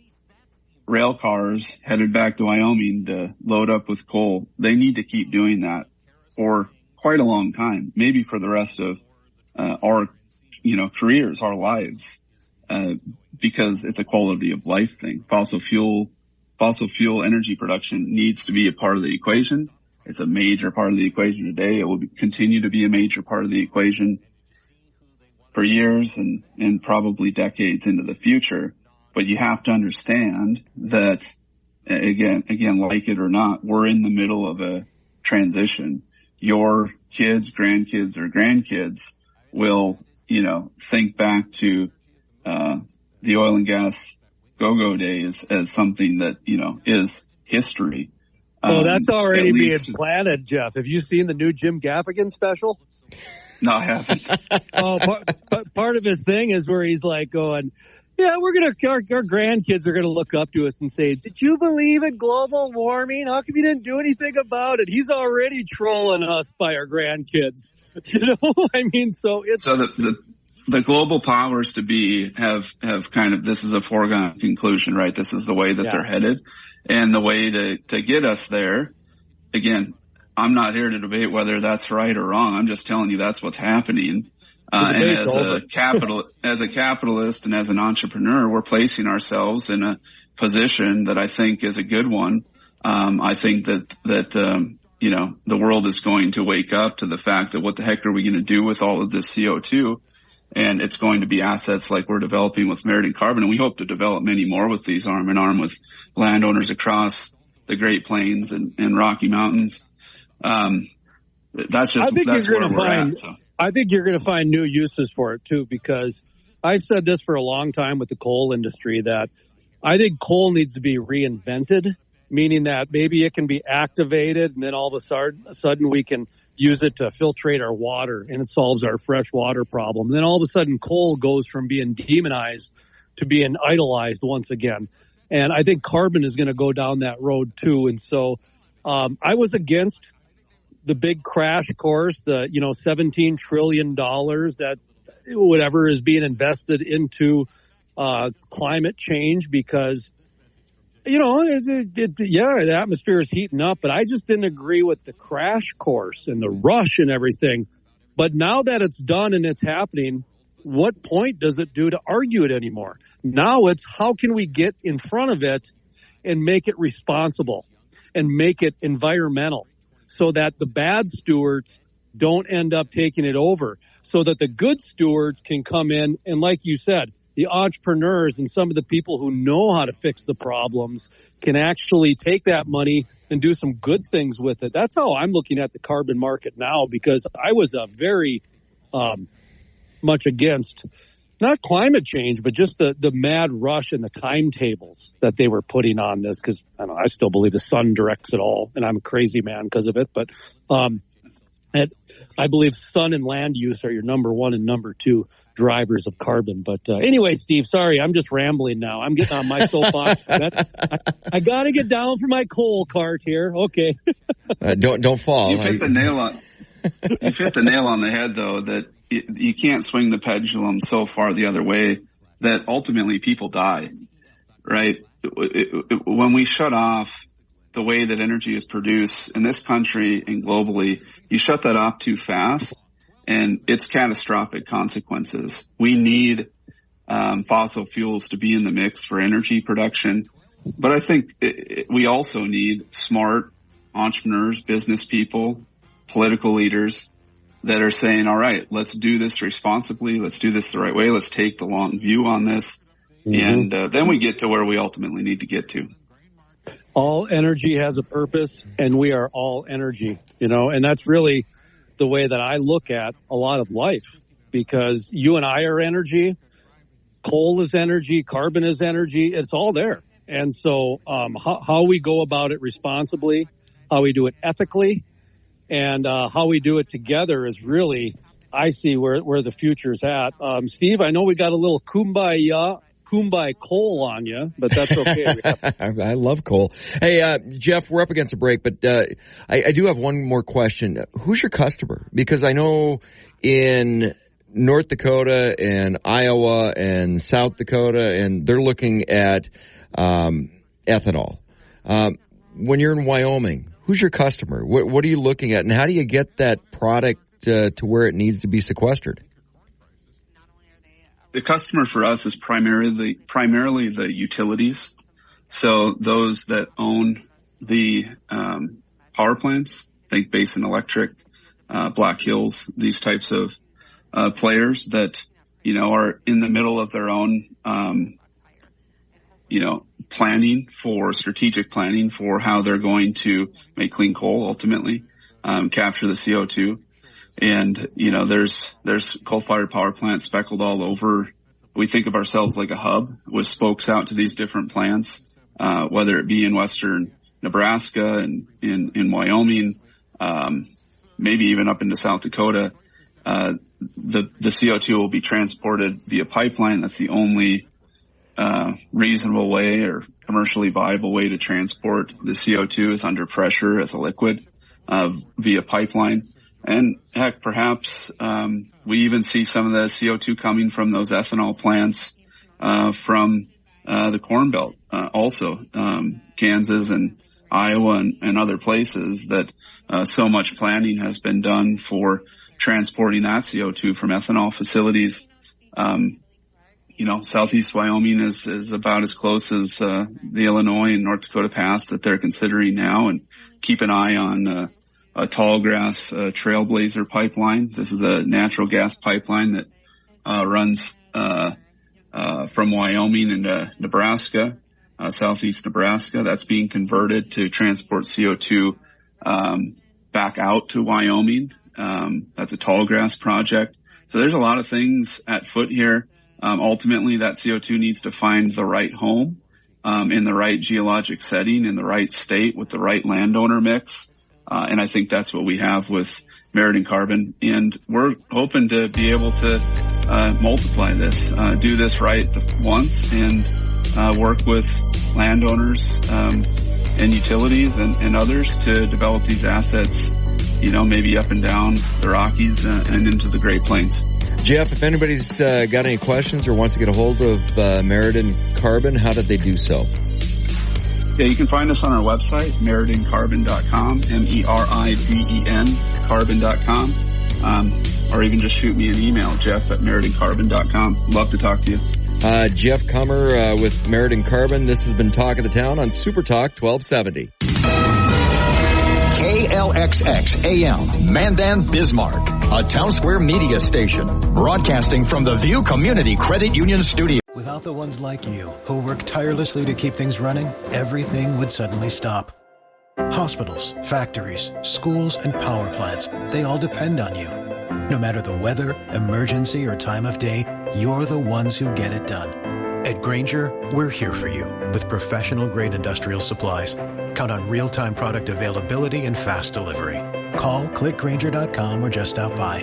rail cars headed back to Wyoming to load up with coal, they need to keep doing that for quite a long time, maybe for the rest of our, careers, our lives, because it's a quality of life thing. Fossil fuel energy production needs to be a part of the equation. It's a major part of the equation today. It will continue to be a major part of the equation for years and probably decades into the future. But you have to understand that, again, like it or not, we're in the middle of a transition your kids, grandkids, or grandkids will, think back to the oil and gas go-go days as something that, is history. Oh, that's already being planted, Jeff. Have you seen the new Jim Gaffigan special? No, I haven't. Part of his thing is where he's like going, yeah, our grandkids are going to look up to us and say, did you believe in global warming? How come you didn't do anything about it? He's already trolling us by our grandkids. I mean, so it's... So the global powers to be have kind of, this is a foregone conclusion, right? This is the way that they're headed. And the way to get us there, again, I'm not here to debate whether that's right or wrong. I'm just telling you that's what's happening. And as a capitalist and as an entrepreneur, we're placing ourselves in a position that I think is a good one. I think that the world is going to wake up to the fact that what the heck are we going to do with all of this CO2? And it's going to be assets like we're developing with Mandan Carbon. And we hope to develop many more with these arm in arm with landowners across the Great Plains and Rocky Mountains. That's where we're at. So. I think you're going to find new uses for it too, because I've said this for a long time with the coal industry that I think coal needs to be reinvented, meaning that maybe it can be activated and then all of a sudden we can use it to filtrate our water and it solves our fresh water problem. And then all of a sudden coal goes from being demonized to being idolized once again. And I think carbon is going to go down that road too. And so I was against the big crash course, the $17 trillion that whatever is being invested into climate change because the atmosphere is heating up, but I just didn't agree with the crash course and the rush and everything. But now that it's done and it's happening, what point does it do to argue it anymore? Now it's how can we get in front of it and make it responsible and make it environmental so that the bad stewards don't end up taking it over, so that the good stewards can come in and, like you said, the entrepreneurs and some of the people who know how to fix the problems can actually take that money and do some good things with it. That's how I'm looking at the carbon market now, because I was very much against not climate change, but just the mad rush and the timetables that they were putting on this. Because I still believe the sun directs it all, and I'm a crazy man because of it. But I believe sun and land use are your number one and number two drivers of carbon. But anyway, Steve, sorry, I'm just rambling now. I'm getting on my soapbox. I got to get down from my coal cart here. Okay. Don't fall. You hit the nail on the head, though, that you can't swing the pendulum so far the other way that ultimately people die, right? When we shut off the way that energy is produced in this country and globally, you shut that off too fast and it's catastrophic consequences. We need fossil fuels to be in the mix for energy production. But I think we also need smart entrepreneurs, business people, political leaders that are saying, all right, let's do this responsibly. Let's do this the right way. Let's take the long view on this. Mm-hmm. And then we get to where we ultimately need to get to. All energy has a purpose, and we are all energy, and that's really the way that I look at a lot of life, because you and I are energy, coal is energy, carbon is energy, it's all there. And so how we go about it responsibly, how we do it ethically, and how we do it together is really, I see where the future's at. Steve, I know we got a little kumbaya coal on you, but that's okay. I love coal. Hey, Jeff, we're up against a break, but I do have one more question. Who's your customer? Because I know in North Dakota and Iowa and South Dakota, and they're looking at ethanol. When you're in Wyoming, who's your customer? What are you looking at, and how do you get that product to where it needs to be sequestered? The customer for us is primarily the utilities. So those that own the power plants, think Basin Electric, Black Hills, these types of players that, are in the middle of their own, strategic planning for how they're going to make clean coal ultimately. capture the CO2. And, you know, there's coal-fired power plants speckled all over. We think of ourselves like a hub with spokes out to these different plants, whether it be in western Nebraska and in Wyoming, maybe even up into South Dakota. The CO2 will be transported via pipeline. That's the only reasonable way or commercially viable way to transport the CO2 is under pressure as a liquid via pipeline. And heck, perhaps we even see some of the CO2 coming from those ethanol plants from the Corn Belt, also Kansas and Iowa and other places that so much planning has been done for transporting that CO2 from ethanol facilities. You know, southeast Wyoming is about as close as the Illinois and North Dakota pass that they're considering now. And keep an eye on a Tallgrass Trailblazer pipeline. This is a natural gas pipeline that runs from Wyoming into Nebraska, southeast Nebraska. That's being converted to transport CO2 back out to Wyoming. That's a Tallgrass project. So there's a lot of things at foot here. Ultimately, that CO2 needs to find the right home in the right geologic setting, in the right state, with the right landowner mix. And I think that's what we have with Meriden Carbon. And we're hoping to be able to multiply this, do this right once, and work with landowners and utilities and others to develop these assets, you know, maybe up and down the Rockies and into the Great Plains. Jeff, if anybody's got any questions or wants to get a hold of Meriden Carbon, how did they do so? Yeah, you can find us on our website, meridencarbon.com, MERIDEN, carbon.com, or even just shoot me an email, jeff@meridencarbon.com. Love to talk to you. Jeff Comer with Meriden Carbon. This has been Talk of the Town on Super Talk 1270. KLXX AM, Mandan, Bismarck, a Town Square media station, broadcasting from the View Community Credit Union Studio. Without the ones like you, who work tirelessly to keep things running, everything would suddenly stop. Hospitals, factories, schools, and power plants, they all depend on you. No matter the weather, emergency, or time of day, you're the ones who get it done. At Grainger, we're here for you with professional-grade industrial supplies. Count on real-time product availability and fast delivery. Call, click Grainger.com, or just stop by.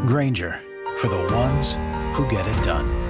Grainger, for the ones who get it done.